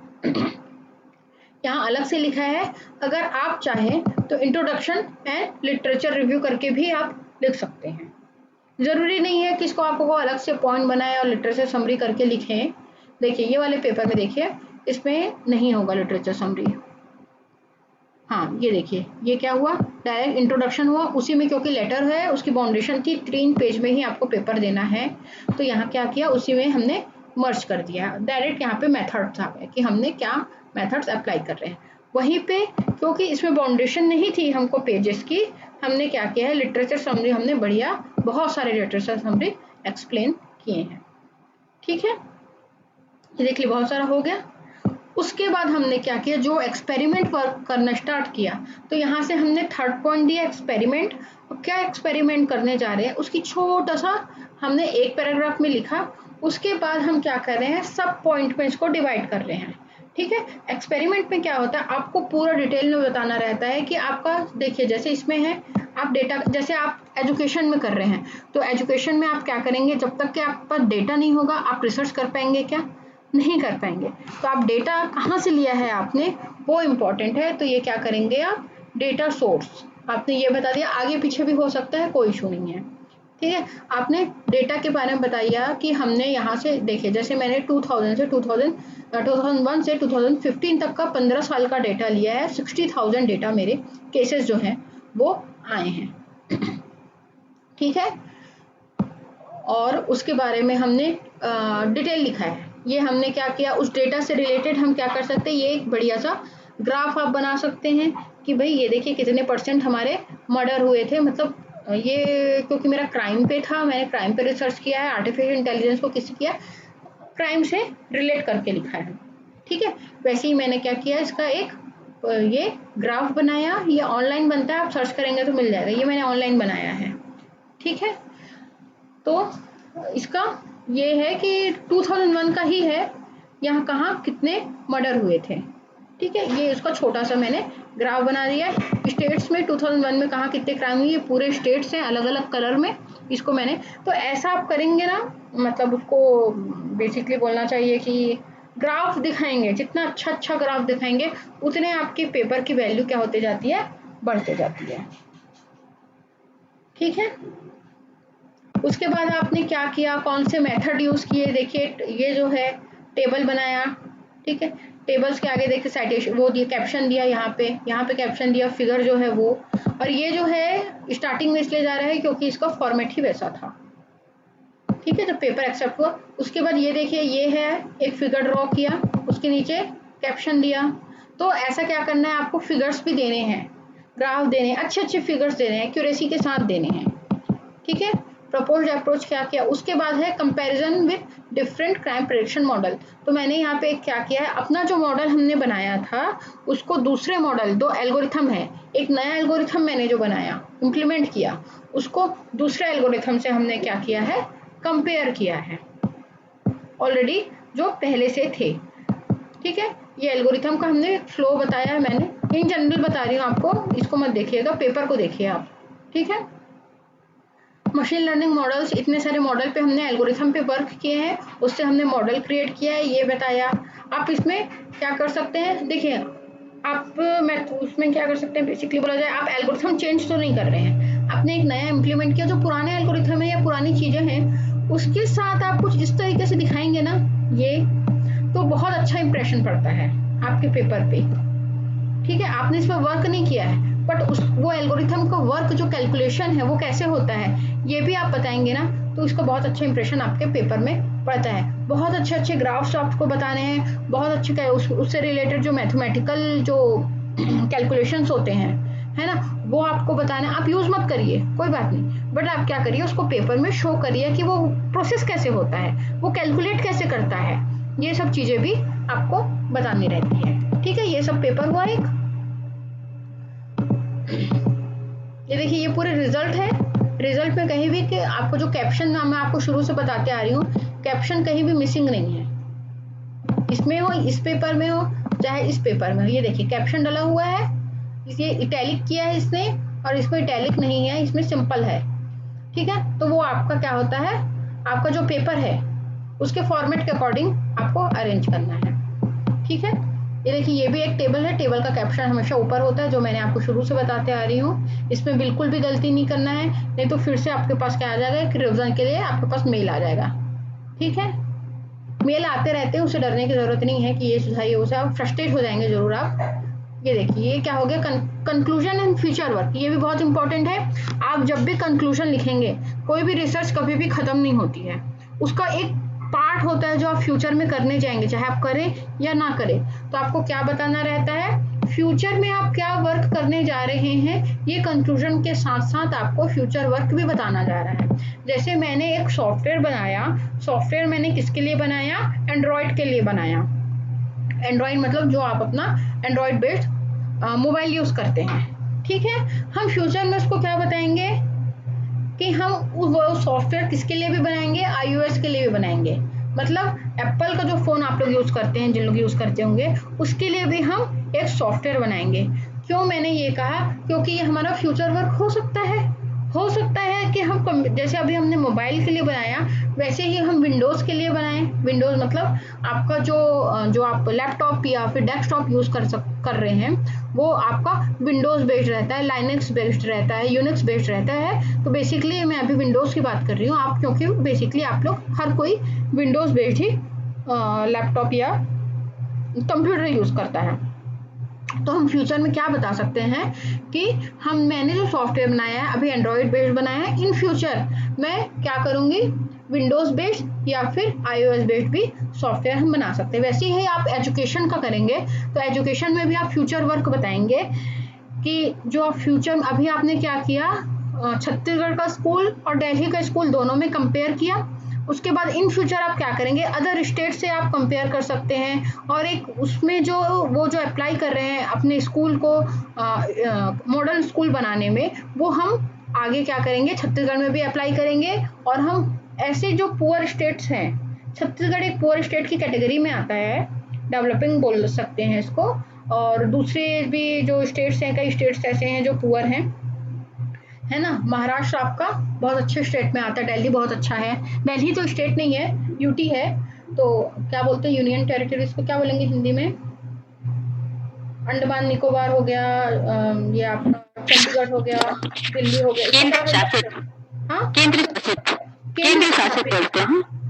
यहाँ अलग से लिखा है, अगर आप चाहें तो इंट्रोडक्शन एंड लिटरेचर रिव्यू करके भी आप लिख सकते हैं। जरूरी नहीं है कि इसको आपको अलग से पॉइंट बनाए और लिटरेचर समरी करके लिखें। देखिए ये वाले पेपर में देखिए इसमें नहीं होगा लिटरेचर समरी। हाँ ये देखिए ये क्या हुआ, डायरेक्ट इंट्रोडक्शन हुआ उसी में, क्योंकि लेटर है उसकी बाउंडेशन थी 3 पेज में ही आपको पेपर देना है, तो यहाँ क्या किया उसी में हमने मर्ज कर दिया। डायरेक्ट यहाँ पे मेथड था कि हमने क्या मेथड्स अप्लाई कर रहे हैं। वहीं पे क्योंकि इसमें बाउंडेशन नहीं थी हमको पेजेस की, हमने क्या किया है लिटरेचर समरी हमने बढ़िया बहुत सारे लिटरेचर समरी एक्सप्लेन किए हैं। ठीक है, ये देख ली बहुत सारा हो गया। उसके बाद हमने क्या किया, जो एक्सपेरिमेंट वर्क करना स्टार्ट किया, तो यहाँ से हमने 3rd पॉइंट दिया एक्सपेरिमेंट। क्या एक्सपेरिमेंट करने जा रहे हैं उसकी छोटा सा हमने एक पैराग्राफ में लिखा। उसके बाद हम क्या कर रहे हैं, सब पॉइंट में इसको डिवाइड कर रहे हैं। ठीक है, एक्सपेरिमेंट में क्या होता है आपको पूरा डिटेल में बताना रहता है कि आपका, देखिए जैसे इसमें है आप डेटा, जैसे आप एजुकेशन में कर रहे हैं तो एजुकेशन में आप क्या करेंगे, जब तक कि आपके पास डेटा नहीं होगा आप रिसर्च कर पाएंगे क्या, नहीं कर पाएंगे। तो आप डेटा कहाँ से लिया है आपने, वो इम्पोर्टेंट है। तो ये क्या करेंगे आप, डेटा सोर्स आपने ये बता दिया, आगे पीछे भी हो सकता है कोई इशू नहीं है। ठीक है, आपने डेटा के बारे में बताया कि हमने यहाँ से देखिए, जैसे मैंने 2001 से 2015 तक का 15 साल का डेटा लिया है। 60,000 डेटा मेरे केसेस जो हैं वो आए हैं। ठीक है, और उसके बारे में हमने डिटेल लिखा है। ये हमने क्या किया, उस डेटा से रिलेटेड हम क्या कर सकते हैं, ये एक बढ़िया सा ग्राफ आप बना सकते हैं कि भाई ये देखिए कितने % हमारे मर्डर हुए थे। मतलब ये क्योंकि मेरा क्राइम पे था, मैंने क्राइम पे रिसर्च किया है, आर्टिफिशियल इंटेलिजेंस को किसी किया, क्राइम से रिलेट करके लिखा है। ठीक है, वैसे ही मैंने क्या किया, इसका एक ये ग्राफ बनाया। ये ऑनलाइन बनता है, आप सर्च करेंगे तो मिल जाएगा, ये मैंने ऑनलाइन बनाया है। ठीक है, तो इसका ये है कि 2001 का ही है, यहाँ कहाँ कितने मर्डर हुए थे। ठीक है, ये इसका छोटा सा मैंने ग्राफ बना दिया। स्टेट्स में 2001 में कहाँ कितने क्राइम हुए, ये पूरे स्टेट्स हैं अलग अलग कलर में, इसको मैंने, तो ऐसा आप करेंगे ना, मतलब उसको बेसिकली बोलना चाहिए कि ग्राफ दिखाएंगे, जितना अच्छा ग्राफ दिखाएंगे उतने आपके पेपर की वैल्यू क्या होते जाती है, बढ़ते जाती है। ठीक है, उसके बाद आपने क्या किया, कौन से मेथड यूज किए, देखिए ये जो है टेबल बनाया। ठीक है, टेबल्स के आगे देखिए साइटेशन वो दिया, कैप्शन दिया, यहाँ पे कैप्शन दिया, फिगर जो है वो, और ये जो है स्टार्टिंग में इसलिए जा रहा है क्योंकि इसका फॉर्मेट ही वैसा था। ठीक है, जब पेपर एक्सेप्ट हुआ उसके बाद ये देखिए ये है एक फिगर ड्रॉ किया, उसके नीचे कैप्शन दिया। तो ऐसा क्या करना है, आपको फिगर्स भी देने हैं, ग्राफ देने हैं, अच्छे फिगर्स देने हैं, एक्यूरेसी के साथ देने हैं। ठीक है, प्रपोज्ड अप्रोच क्या किया, उसके बाद है comparison with different crime prediction model. तो मैंने यहाँ पे क्या किया है, अपना जो मॉडल हमने बनाया था उसको दूसरे मॉडल, 2 एल्गोरिथम है, एक नया एल्गोरिथम मैंने जो बनाया इम्प्लीमेंट किया, उसको दूसरे एल्गोरिथम से हमने क्या किया है, कंपेयर किया है ऑलरेडी जो पहले से थे। ठीक है, ये एल्गोरिथम का हमने फ्लो बताया है, मैंने इन जनरल बता रही हूँ आपको, इसको मत देखिएगा, पेपर को देखिए आप। ठीक है, मशीन लर्निंग मॉडल्स, इतने सारे मॉडल पे हमने एल्गोरिथम पे वर्क किए हैं, उससे हमने मॉडल क्रिएट किया है, ये बताया। आप इसमें क्या कर सकते हैं, देखिए आप उसमें क्या कर सकते हैं, बेसिकली बोला जाए आप एल्गोरिथम चेंज तो नहीं कर रहे हैं, आपने एक नया इम्प्लीमेंट किया, जो पुराने एल्गोरिथम है या पुरानी चीजें हैं उसके साथ आप कुछ इस तरीके से दिखाएंगे ना, ये तो बहुत अच्छा इंप्रेशन पड़ता है आपके पेपर पे। ठीक है, आपने इस पर वर्क नहीं किया है बट वो एल्गोरिथम का वर्क जो कैलकुलेशन है वो कैसे होता है ये भी आप बताएंगे ना, तो इसका बहुत अच्छा इंप्रेशन आपके पेपर में पड़ता है। बहुत अच्छे ग्राफ्स आपको बताने हैं, बहुत अच्छे उससे रिलेटेड जो मैथमेटिकल जो कैलकुलेशंस होते हैं, है ना, वो आपको बताना है। आप यूज मत करिए कोई बात नहीं, बट आप क्या करिए, उसको पेपर में शो करिए कि वो प्रोसेस कैसे होता है, वो कैलकुलेट कैसे करता है, ये सब चीजें भी आपको बतानी रहती है। ठीक है, ये सब पेपर हुआ एक। ये देखिए ये पूरे रिजल्ट है, रिजल्ट में कहीं भी कि आपको जो कैप्शन मैं आपको शुरू से बताते आ रही हूँ, कैप्शन कहीं भी मिसिंग नहीं है, इसमें हो, इस पेपर में हो, चाहे इस पेपर में हो। ये देखिए कैप्शन डला हुआ है, ये इटैलिक किया है इसने और इसमें इटैलिक नहीं है, इसमें सिंपल है, ठीक है। तो वो आपका क्या होता है, आपका जो पेपर है उसके फॉर्मेट के अकॉर्डिंग आपको अरेंज करना है, ठीक है। ये देखिए, ये भी एक टेबल है, टेबल का कैप्शन हमेशा ऊपर होता है, जो मैंने आपको शुरू से बताते आ रही हूँ। इसमें बिल्कुल भी गलती नहीं करना है, नहीं तो फिर से आपके पास क्या आ जाएगा, एक रिवीजन के लिए आपके पास मेल आ जाएगा, ठीक है। मेल आते रहते हैं, उसे डरने की जरूरत नहीं है कि ये सुधारिए उसे, आप फ्रस्ट्रेट हो जाएंगे जरूर आप। ये देखिए, ये क्या हो गया, कंक्लूजन एंड फ्यूचर वर्क, ये भी बहुत इंपॉर्टेंट है। आप जब भी कंक्लूजन लिखेंगे, कोई भी रिसर्च कभी भी खत्म नहीं होती है, उसका एक पार्ट होता है जो आप फ्यूचर में करने जाएंगे, चाहे आप करें या ना करें। तो आपको क्या बताना रहता है, फ्यूचर में आप क्या वर्क करने जा रहे हैं, ये कंक्लूजन के साथ साथ आपको फ्यूचर वर्क भी बताना जा रहा है। जैसे मैंने एक सॉफ्टवेयर बनाया, सॉफ्टवेयर मैंने किसके लिए बनाया, एंड्रॉयड के लिए बनाया। एंड्रॉयड मतलब जो आप अपना एंड्रॉयड बेस्ड मोबाइल यूज करते हैं, ठीक है। हम फ्यूचर में उसको क्या बताएंगे कि हम वो सॉफ्टवेयर किसके लिए भी बनाएंगे, iOS के लिए भी बनाएंगे। मतलब एप्पल का जो फोन आप लोग यूज करते हैं, जिन लोग यूज करते होंगे, उसके लिए भी हम एक सॉफ्टवेयर बनाएंगे। क्यों मैंने ये कहा, क्योंकि ये हमारा फ्यूचर वर्क हो सकता है कि हम जैसे अभी हमने मोबाइल के लिए बनाया, वैसे ही हम विंडोज के लिए बनाएं। विंडोज मतलब आपका जो आप लैपटॉप या फिर डेस्कटॉप यूज कर रहे हैं, वो आपका विंडोज बेस्ड रहता है, लाइनक्स बेस्ड रहता है, यूनिक्स बेस्ड रहता है। तो बेसिकली मैं अभी विंडोज की बात कर रही हूँ, आप क्योंकि बेसिकली आप लोग हर कोई विंडोज बेस्ड ही लैपटॉप या कंप्यूटर यूज करता है। तो हम फ्यूचर में क्या बता सकते हैं कि मैंने जो सॉफ्टवेयर बनाया है, अभी एंड्रॉयड बेस्ड बनाया है, इन फ्यूचर मैं क्या करूंगी, विंडोज बेस्ड या फिर iOS बेस्ड भी सॉफ्टवेयर हम बना सकते हैं। वैसे ही आप एजुकेशन का करेंगे, तो एजुकेशन में भी आप फ्यूचर वर्क बताएंगे कि जो आप फ्यूचर, अभी आपने क्या किया, छत्तीसगढ़ का स्कूल और दिल्ली का स्कूल दोनों में कंपेयर किया। उसके बाद इन फ्यूचर आप क्या करेंगे, अदर स्टेट से आप कंपेयर कर सकते हैं, और एक उसमें जो अप्लाई कर रहे हैं अपने स्कूल को मॉडल स्कूल बनाने में, वो हम आगे क्या करेंगे, छत्तीसगढ़ में भी अप्लाई करेंगे। और हम ऐसे जो पुअर स्टेट्स हैं, छत्तीसगढ़ एक पुअर स्टेट की कैटेगरी में आता है, डेवलपिंग बोल सकते हैं इसको, और दूसरे भी जो स्टेट्स हैं, कई स्टेट्स ऐसे हैं जो पुअर हैं, है ना। महाराष्ट्र आपका बहुत अच्छे स्टेट में आता है, दिल्ली बहुत अच्छा है, दिल्ली तो स्टेट नहीं है, यूटी है, तो क्या बोलते हैं, यूनियन टेरिटरी, इसको क्या बोलेंगे हिंदी में, अंडमान निकोबार हो गया, ये आपका चंडीगढ़ हो गया, दिल्ली हो गया, केंद्र शासित, हाँ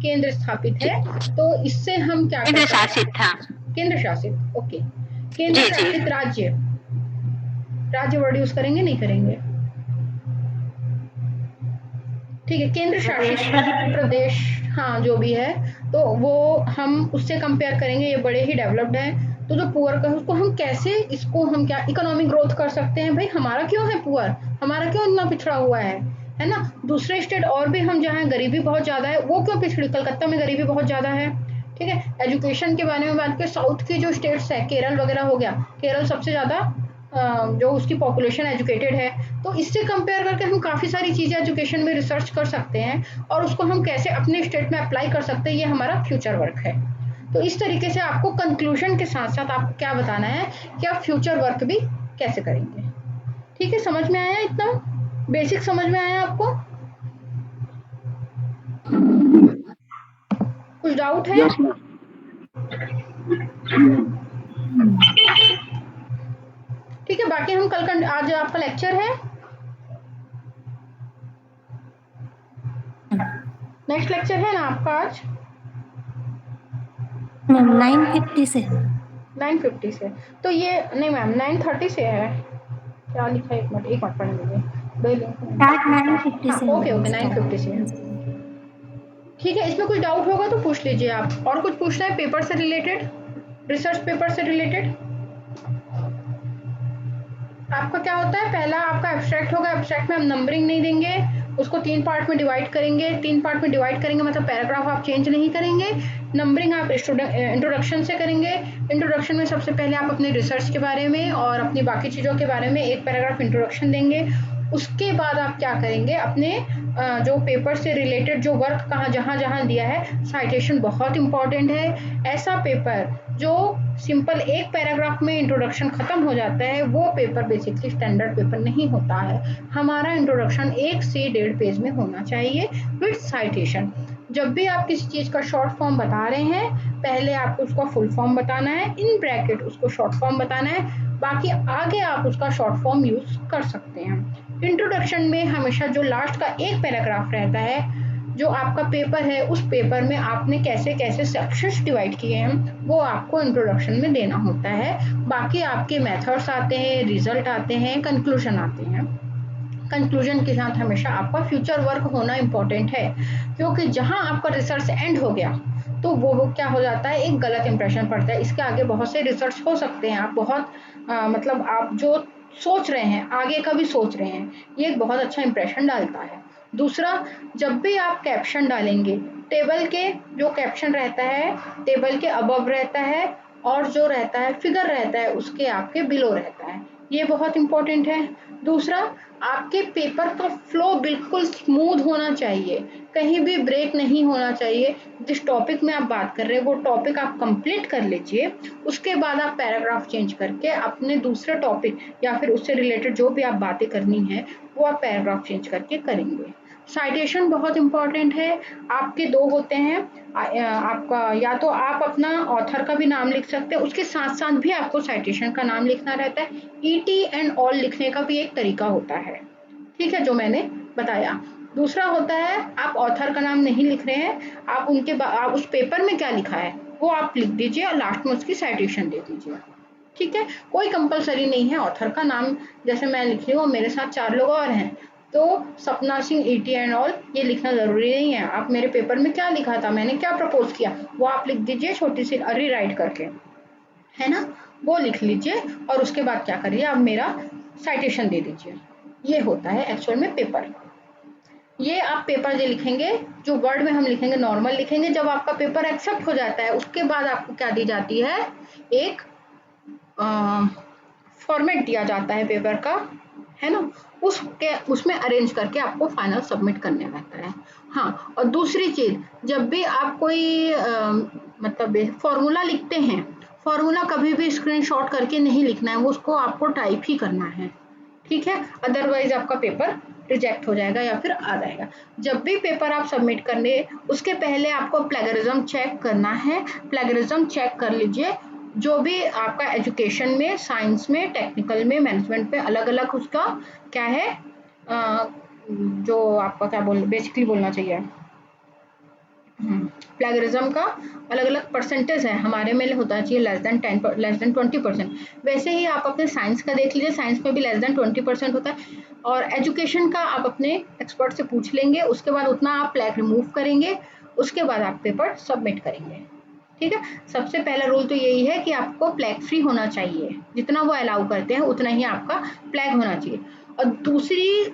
केंद्र स्थापित है। तो इससे हम क्या केंद्र शासित था, केंद्र शासित, ओके, केंद्र शासित राज्य वर्ड यूज करेंगे, नहीं करेंगे, ठीक है, केंद्र शासित प्रदेश, हाँ जो भी है, तो वो हम उससे कंपेयर करेंगे, ये बड़े ही डेवलप्ड है। तो जो पुअर का उसको हम कैसे, इसको हम क्या इकोनॉमिक ग्रोथ कर सकते हैं, भाई हमारा क्यों है पुअर, हमारा क्यों इतना पिछड़ा हुआ है ना। दूसरे स्टेट और भी हम जहाँ गरीबी बहुत ज्यादा है, वो क्यों पिछड़ी, कलकत्ता में गरीबी बहुत ज्यादा है, ठीक है। एजुकेशन के बारे में बात करें, साउथ के जो स्टेट्स है, केरल वगैरह हो गया, केरल सबसे ज्यादा जो उसकी पॉपुलेशन एजुकेटेड है, तो इससे कंपेयर करके हम काफ़ी सारी चीज़ें एजुकेशन में रिसर्च कर सकते हैं, और उसको हम कैसे अपने स्टेट में अप्लाई कर सकते हैं, ये हमारा फ्यूचर वर्क है। तो इस तरीके से आपको कंक्लूजन के साथ साथ आपको क्या बताना है कि आप फ्यूचर वर्क भी कैसे करेंगे, ठीक है। समझ में आया, इतना बेसिक समझ में आया आपको, कुछ डाउट है? Yes ma'am. ठीक है, बाकी हम कल आज आपका लेक्चर है, नेक्स्ट लेक्चर है ना आपका आज 9:50 से 9:50 से, तो ये नहीं मैम 9:30 से है, क्या लिखा है, एक मिनट पढ़ने दीजिए, 9:50 से, ओके 9:50 से, ठीक है। इसमें कुछ डाउट होगा तो पूछ लीजिए आप, और कुछ पूछना है पेपर से रिलेटेड, रिसर्च पेपर से रिलेटेड। आपका क्या होता है, पहला आपका एब्स्ट्रैक्ट होगा, एब्स्ट्रैक्ट में हम नंबरिंग नहीं देंगे, उसको 3 पार्ट में डिवाइड करेंगे, 3 पार्ट में डिवाइड करेंगे मतलब पैराग्राफ आप चेंज नहीं करेंगे, नंबरिंग आप इंट्रोडक्शन से करेंगे। इंट्रोडक्शन में सबसे पहले आप अपने रिसर्च के बारे में और अपनी बाकी चीज़ों के बारे में एक पैराग्राफ इंट्रोडक्शन देंगे। उसके बाद आप क्या करेंगे, अपने जो पेपर से रिलेटेड जो वर्क जहाँ जहाँ दिया है, साइटेशन बहुत इंपॉर्टेंट है। ऐसा पेपर जो सिंपल एक पैराग्राफ में इंट्रोडक्शन खत्म हो जाता है वो पेपर बेसिकली स्टैंडर्ड पेपर नहीं होता है। हमारा इंट्रोडक्शन 1 से 1.5 पेज में होना चाहिए विद साइटेशन। जब भी आप किसी चीज़ का शॉर्ट फॉर्म बता रहे हैं पहले आपको उसका फुल फॉर्म बताना है, इन ब्रैकेट उसको शॉर्ट फॉर्म बताना है, बाकी आगे आप उसका शॉर्ट फॉर्म यूज कर सकते हैं। इंट्रोडक्शन में हमेशा जो लास्ट का एक पैराग्राफ रहता है, जो आपका पेपर है उस पेपर में आपने कैसे कैसे सेक्शंस डिवाइड किए हैं वो आपको इंट्रोडक्शन में देना होता है। बाकी आपके मेथड्स आते हैं, रिजल्ट आते हैं, कंक्लूजन आते हैं। कंक्लूजन के साथ हमेशा आपका फ्यूचर वर्क होना इम्पोर्टेंट है, क्योंकि जहां आपका रिसर्च एंड हो गया तो वो क्या हो जाता है, एक गलत इंप्रेशन पड़ता है। इसके आगे बहुत से रिसर्च हो सकते हैं, आप बहुत मतलब आप जो सोच रहे हैं आगे का भी सोच रहे हैं, ये एक बहुत अच्छा इंप्रेशन डालता है। दूसरा, जब भी आप कैप्शन डालेंगे टेबल के जो कैप्शन रहता है टेबल के अबव रहता है और जो रहता है फिगर रहता है उसके आपके बिलो रहता है, ये बहुत इंपॉर्टेंट है। दूसरा, आपके पेपर का फ्लो बिल्कुल स्मूथ होना चाहिए, कहीं भी ब्रेक नहीं होना चाहिए। जिस टॉपिक में आप बात कर रहे हैं वो टॉपिक आप कंप्लीट कर लीजिए, उसके बाद आप पैराग्राफ चेंज करके अपने दूसरे टॉपिक या फिर उससे रिलेटेड जो भी आप बातें करनी है वो आप पैराग्राफ चेंज करके करेंगे। साइटेशन बहुत इंपॉर्टेंट है। आपके दो होते हैं, आपका या तो आप अपना ऑथर का भी नाम लिख सकते हैं, उसके साथ साथ भी आपको साइटेशन का नाम लिखना रहता है। ET एंड ऑल लिखने का भी एक तरीका होता है, ठीक है, जो मैंने बताया। दूसरा होता है आप ऑथर का नाम नहीं लिख रहे हैं, आप उस पेपर में क्या लिखा है वो आप लिख दीजिए और लास्ट में उसकी साइटेशन दे दीजिए, ठीक है। कोई कंपलसरी नहीं है ऑथर का नाम, जैसे मैं लिख रही हूँ मेरे साथ 4 लोग और हैं तो सपना सिंह ET एंड ऑल ये लिखना जरूरी नहीं है। आप मेरे पेपर में क्या लिखा था, मैंने क्या प्रपोज किया वो आप लिख दीजिए छोटी सी रीराइट करके, है ना, वो लिख लीजिए और उसके बाद क्या करिए आप मेरा साइटेशन दे दीजिए। ये होता है एक्चुअल में पेपर। ये आप पेपर जो लिखेंगे, जो वर्ड में हम लिखेंगे नॉर्मल लिखेंगे। जब आपका पेपर एक्सेप्ट हो जाता है उसके बाद आपको क्या दी जाती है, एक फॉर्मेट दिया जाता है पेपर का, है ना, उसमें अरेंज करके आपको फाइनल सबमिट करने रहता है। हाँ, और दूसरी चीज, जब भी आप कोई मतलब फॉर्मूला लिखते हैं, फॉर्मूला कभी भी स्क्रीनशॉट करके नहीं लिखना है, वो उसको आपको टाइप ही करना है, ठीक है, अदरवाइज आपका पेपर रिजेक्ट हो जाएगा या फिर आ जाएगा। जब भी पेपर आप सबमिट करने उसके पहले आपको प्लेगरिज्म चेक करना है, प्लेगरिज्म चेक कर लीजिए। जो भी आपका एजुकेशन में, साइंस में, टेक्निकल में, मैनेजमेंट में अलग अलग उसका क्या है, जो आपका क्या बेसिकली बोलना चाहिए, प्लेगरिज्म का अलग अलग परसेंटेज है। हमारे में होता चाहिए लेस देन 20%। वैसे ही आप अपने साइंस का देख लीजिए, साइंस में भी लेस देन 20% होता है। और एजुकेशन का आप अपने एक्सपर्ट से पूछ लेंगे, उसके बाद उतना आप प्लैग रिमूव करेंगे, उसके बाद आप पेपर सबमिट करेंगे, ठीक है। सबसे पहला रूल तो यही है कि आपको प्लैग फ्री होना चाहिए, जितना वो अलाउ करते हैं उतना ही आपका प्लैग होना चाहिए। और दूसरी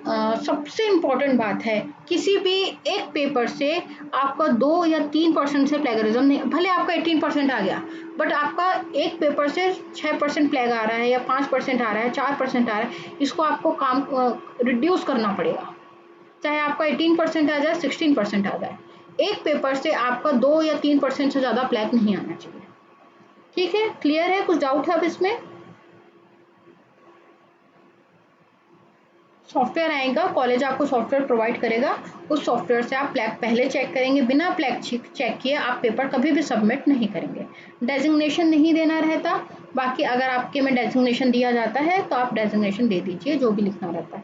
सबसे इम्पोर्टेंट बात है, किसी भी एक पेपर से आपका 2 या 3% से प्लेगरिज्म नहीं, भले आपका 18% आ गया बट आपका एक पेपर से 6% प्लैग आ रहा है या 5% आ रहा है, 4% आ रहा है, इसको आपको काम रिड्यूस करना पड़ेगा। चाहे आपका 18% आ जाए, 16% आ जाए, एक पेपर से आपका 2 या 3% से ज्यादा प्लैग नहीं आना चाहिए, ठीक है। क्लियर है? कुछ डाउट है अब इसमें? सॉफ्टवेयर आएगा, कॉलेज आपको सॉफ्टवेयर प्रोवाइड करेगा, उस सॉफ्टवेयर से आप प्लैग पहले चेक करेंगे। बिना प्लैग चेक किए आप पेपर कभी भी सबमिट नहीं करेंगे। डेजिग्नेशन नहीं देना रहता, बाकी अगर आपके में डेजिग्नेशन दिया जाता है तो आप डेजिग्नेशन दे दीजिए, जो भी लिखना रहता है।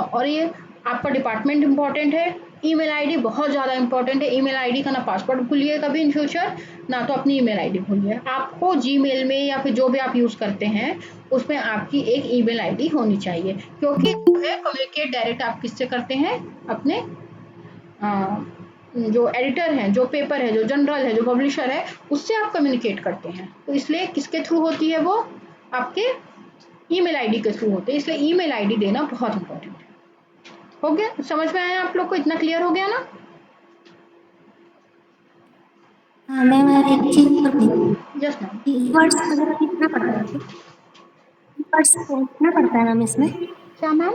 और ये आपका डिपार्टमेंट इंपॉर्टेंट है, ईमेल आईडी बहुत ज़्यादा इंपॉर्टेंट है। ईमेल आईडी का ना पासवर्ड भूलिए कभी इन फ्यूचर, ना तो अपनी ईमेल आईडी भूलिए। आपको जीमेल में या फिर जो भी आप यूज़ करते हैं उसमें आपकी एक ईमेल आईडी होनी चाहिए, क्योंकि कम्युनिकेट डायरेक्ट आप किससे करते हैं, अपने जो एडिटर हैं, जो पेपर है, जो जनरल है, जो पब्लिशर है, उससे आप कम्युनिकेट करते हैं। तो इसलिए किसके थ्रू होती है वो, आपके ईमेल आईडी के थ्रू होते हैं, इसलिए ईमेल आईडी देना बहुत इंपॉर्टेंट है। हो गया, समझ में आया आप लोग को? इतना क्लियर हो गया ना? हाँ मैम, एक चीज और यस मैम। कीवर्ड्स वगैरह लिखना पड़ता है, कीवर्ड्स लिखना पड़ता है मैम इसमें, क्या मैम?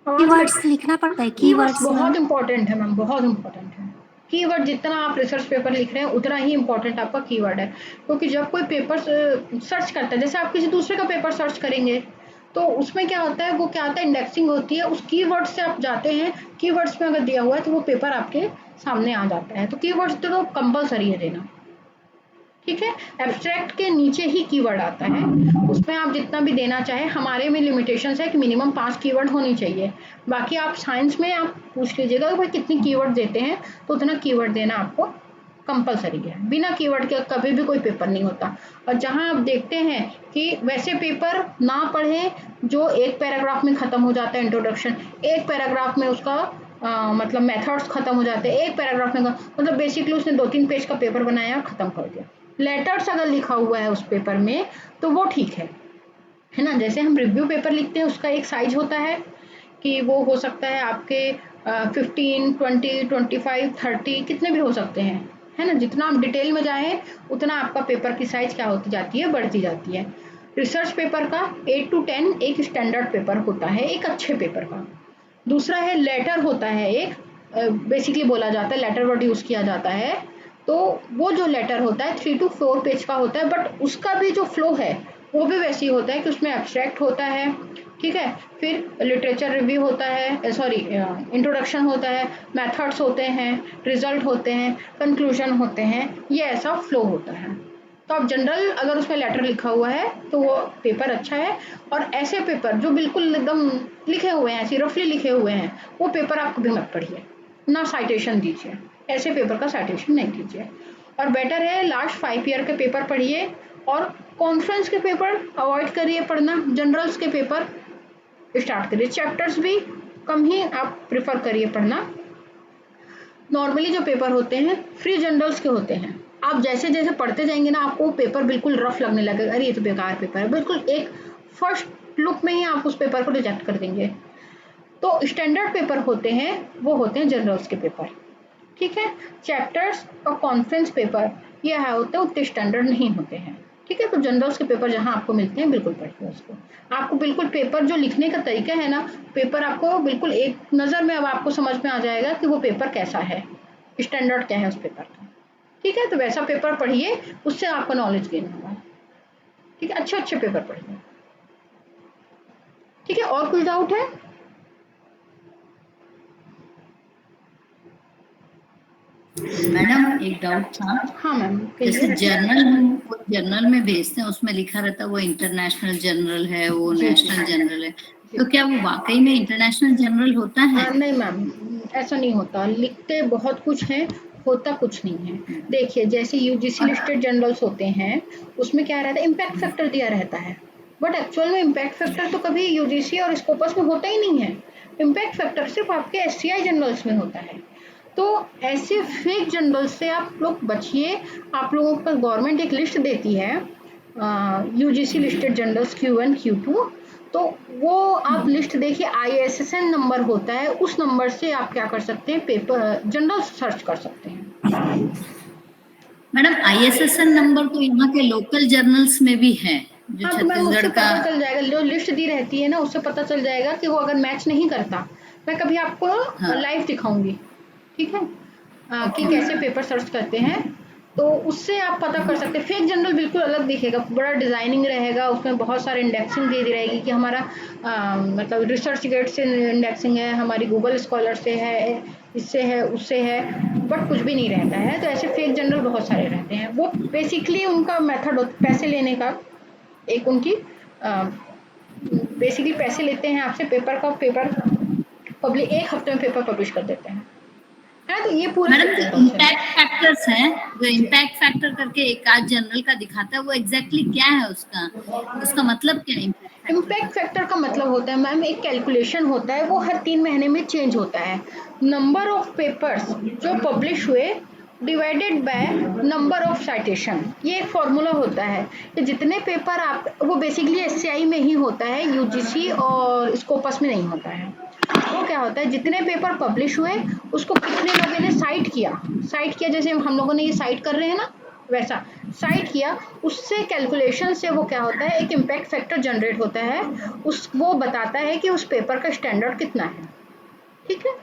कीवर्ड्स लिखना पड़ता है, कीवर्ड्स कीवर्ड्स बहुत मैम। इंपॉर्टेंट है मैम, बहुत इंपॉर्टेंट है। कीवर्ड जितना आप रिसर्च पेपर लिख रहे हैं उतना ही इम्पोर्टेंट आपका कीवर्ड है, क्योंकि जब कोई पेपर सर्च करता है, जैसे आप किसी दूसरे का पेपर सर्च करेंगे तो उसमें क्या होता है, वो क्या होता है, इंडेक्सिंग होती है, उस कीवर्ड से आप जाते हैं, कीवर्ड्स में अगर दिया हुआ है तो वो पेपर आपके सामने आ जाता है। तो कीवर्ड्स तो कंपलसरी है देना, ठीक है। एब्स्ट्रैक्ट के नीचे ही कीवर्ड आता है, उसमें आप जितना भी देना चाहे, हमारे में लिमिटेशंस है कि मिनिमम 5 कीवर्ड होनी चाहिए। बाकी आप साइंस में आप पूछ लीजिएगा कि भाई कितनी कीवर्ड देते हैं, तो उतना कीवर्ड देना आपको कंपलसरी है। बिना कीवर्ड के कभी भी कोई पेपर नहीं होता। और जहां आप देखते हैं कि वैसे पेपर ना पढ़े जो एक पैराग्राफ में खत्म हो जाता है, इंट्रोडक्शन, एक पैराग्राफ में उसका मतलब मेथड्स खत्म हो जाते हैं, एक पैराग्राफ में मतलब बेसिकली उसने 2-3 पेज का पेपर बनाया और खत्म कर दिया। लेटर्स अगर लिखा हुआ है उस पेपर में तो वो ठीक है ना। जैसे हम रिव्यू पेपर लिखते हैं, उसका एक साइज होता है कि वो हो सकता है आपके 15, 20, 25, 30 कितने भी हो सकते हैं, है ना। जितना आप डिटेल में जाएं उतना आपका पेपर की साइज क्या होती जाती है, बढ़ती जाती है। रिसर्च पेपर का 8 to 10 एक स्टैंडर्ड पेपर होता है, एक अच्छे पेपर का। दूसरा है लेटर होता है, एक बेसिकली बोला जाता है, लेटर वर्ड यूज किया जाता है। तो वो जो लेटर होता है 3 to 4 पेज का होता है, बट उसका भी जो फ्लो है वो भी वैसे ही होता है कि उसमें एब्स्ट्रैक्ट होता है, ठीक है, फिर लिटरेचर रिव्यू होता है, सॉरी इंट्रोडक्शन होता है, मेथड्स होते हैं, रिजल्ट होते हैं, कंक्लूजन होते हैं, ये ऐसा फ्लो होता है। तो आप जनरल अगर उसमें लेटर लिखा हुआ है तो वो पेपर अच्छा है। और ऐसे पेपर जो बिल्कुल एकदम लिखे हुए हैं, ऐसे रफली लिखे हुए हैं, वो पेपर आप कभी मत पढ़िए, ना साइटेशन दीजिए, ऐसे पेपर का साइटेशन नहीं दीजिए। और बेटर है लास्ट 5 ईयर के पेपर पढ़िए और कॉन्फ्रेंस के पेपर अवॉइड करिए पढ़ना, जनरल्स के पेपर स्टार्ट करिए, चैप्टर्स भी कम ही आप प्रिफर करिए पढ़ना। नॉर्मली जो पेपर होते हैं फ्री जनरल्स के होते हैं, आप जैसे जैसे पढ़ते जाएंगे ना आपको पेपर बिल्कुल रफ लगने लगेगा, अरे ये तो बेकार पेपर है, बिल्कुल एक फर्स्ट लुक में ही आप उस पेपर को रिजेक्ट कर देंगे। तो स्टैंडर्ड पेपर होते हैं वो होते हैं जनरल्स के पेपर, ठीक है। चैप्टर्स और कॉन्फ्रेंस पेपर ये है होते हैं उतने स्टैंडर्ड नहीं होते हैं, ठीक है। तो जनरल्स के पेपर जहां आपको मिलते हैं बिल्कुल पढ़िए उसको। आपको बिल्कुल पेपर जो लिखने का तरीका है ना, पेपर आपको बिल्कुल एक नज़र में अब आपको समझ में आ जाएगा कि वो पेपर कैसा है, स्टैंडर्ड क्या है उस पेपर का, ठीक है। तो वैसा पेपर पढ़िए, उससे आपको नॉलेज गेन होगा, ठीक है। अच्छे अच्छे पेपर पढ़िए, ठीक है। और कुछ डाउट है? मैडम एक डाउट था, हाँ मैम, जैसे जर्नल हम जर्नल में भेजते हैं उसमें लिखा रहता है वो इंटरनेशनल जर्नल है, वो नेशनल जर्नल है, तो क्या वो वाकई में इंटरनेशनल जर्नल होता है? नहीं मैम, ऐसा नहीं होता, लिखते बहुत कुछ हैं, होता कुछ नहीं है। देखिए जैसे यूजीसी लिस्टेड जर्नल्स होते हैं उसमें क्या रहता है, इम्पैक्ट फैक्टर दिया रहता है, बट एक्चुअल में इम्पैक्ट फैक्टर तो कभी यूजीसी और स्कोपस में होता ही नहीं है। इम्पैक्ट फैक्टर सिर्फ आपके एससीआई जर्नल्स में होता है। तो ऐसे फेक जर्नल्स से आप लोग बचिए। आप लोगों को गवर्नमेंट एक लिस्ट देती है UGC listed journals Q1 Q2, तो वो आप लिस्ट देखिए, ISSN नंबर होता है, उस नंबर से आप क्या कर सकते हैं, पेपर जर्नल सर्च कर सकते हैं। मैडम ISSN नंबर तो यहाँ के लोकल जर्नल्स में भी है, जो हाँ, तो मैम उससे छत्तीसगढ़ का पता चल जाएगा, जो लिस्ट दी रहती है ना उससे पता चल जाएगा कि वो अगर मैच नहीं करता, मैं कभी आपको लाइव दिखाऊंगी, ठीक है, कि कैसे पेपर सर्च करते हैं, तो उससे आप पता कर सकते हैं। फेक जर्नल बिल्कुल अलग दिखेगा, बड़ा डिजाइनिंग रहेगा, उसमें बहुत सारे इंडेक्सिंग दे दी रहेगी कि हमारा मतलब रिसर्च गेट से इंडेक्सिंग है, हमारी गूगल स्कॉलर से है, इससे है, उससे है, बट कुछ भी नहीं रहता है। तो ऐसे फेक जर्नल बहुत सारे रहते हैं, वो बेसिकली उनका मेथड पैसे लेने का, एक उनकी बेसिकली पैसे लेते हैं आपसे, पेपर पब्लिश 1 हफ्ते में पेपर पब्लिश कर देते हैं, है। तो ये पूरा मैडम इम्पैक्ट फैक्टर्स है, जो इम्पैक्ट फैक्टर करके एक आध जर्नल का दिखाता है, वो एग्जैक्टली क्या है, उसका मतलब क्या है? इम्पैक्ट फैक्टर का मतलब होता है मैम एक कैलकुलेशन होता है, वो हर 3 महीने में चेंज होता है। नंबर ऑफ पेपर्स जो पब्लिश हुए divided by number of citation, ये एक फॉर्मूला होता है कि जितने पेपर आप, वो बेसिकली एससीआई में ही होता है, यूजीसी और स्कोपस में नहीं होता है। वो क्या होता है, जितने पेपर पब्लिश हुए उसको कितने लोगों ने साइट किया, जैसे हम लोगों ने ये साइट कर रहे हैं ना, वैसा साइट किया, उससे कैलकुलेशन से वो क्या होता है, एक इम्पैक्ट फैक्टर जनरेट होता है, वो बताता है कि उस पेपर का स्टैंडर्ड कितना है, ठीक है।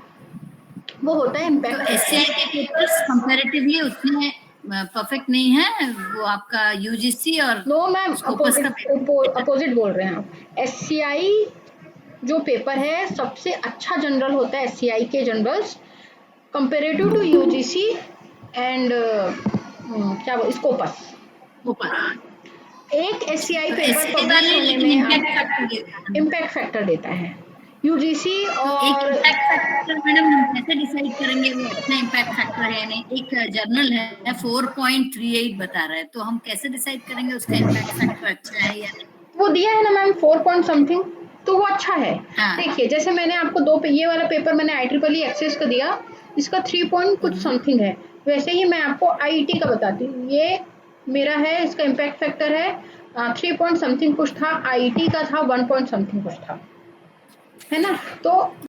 वो होता है तो इम्पैक्ट। एससीआई के पेपर्स कंपैरेटिवली उसमें परफेक्ट नहीं है, वो आपका यूजीसी और नो मैम, स्कोपस का पेपर अपोजिट बोल रहे हैं आप। एससीआई जो पेपर है सबसे अच्छा जनरल होता है, एससीआई के journals comparative to UGC and क्या वो स्कोपस। एक एससीआई पेपर पब्लिश होने में इम्पैक्ट फैक्टर देता है, यूजीसी और मैडम हम कैसे डिसाइड करेंगे वो अच्छा इम्पैक्ट फैक्टर है या नहीं? एक जर्नल है 4.38 बता रहा है, तो हम कैसे डिसाइड करेंगे उसका इम्पैक्ट फैक्टर अच्छा है या नहीं? वो दिया है ना मैम 4 पॉइंट समथिंग, तो वो अच्छा है। हाँ। देखिए जैसे मैंने आपको ये वाला पेपर मैंने IEEE एक्सेस का दिया, इसका 3 पॉइंट कुछ समथिंग है। वैसे ही मैं आपको आईटी का बताती हूँ, ये मेरा है, इसका इम्पैक्ट फैक्टर है 3 पॉइंट समथिंग कुछ था, आईटी का था 1 पॉइंट समथिंग कुछ था, है ना। तो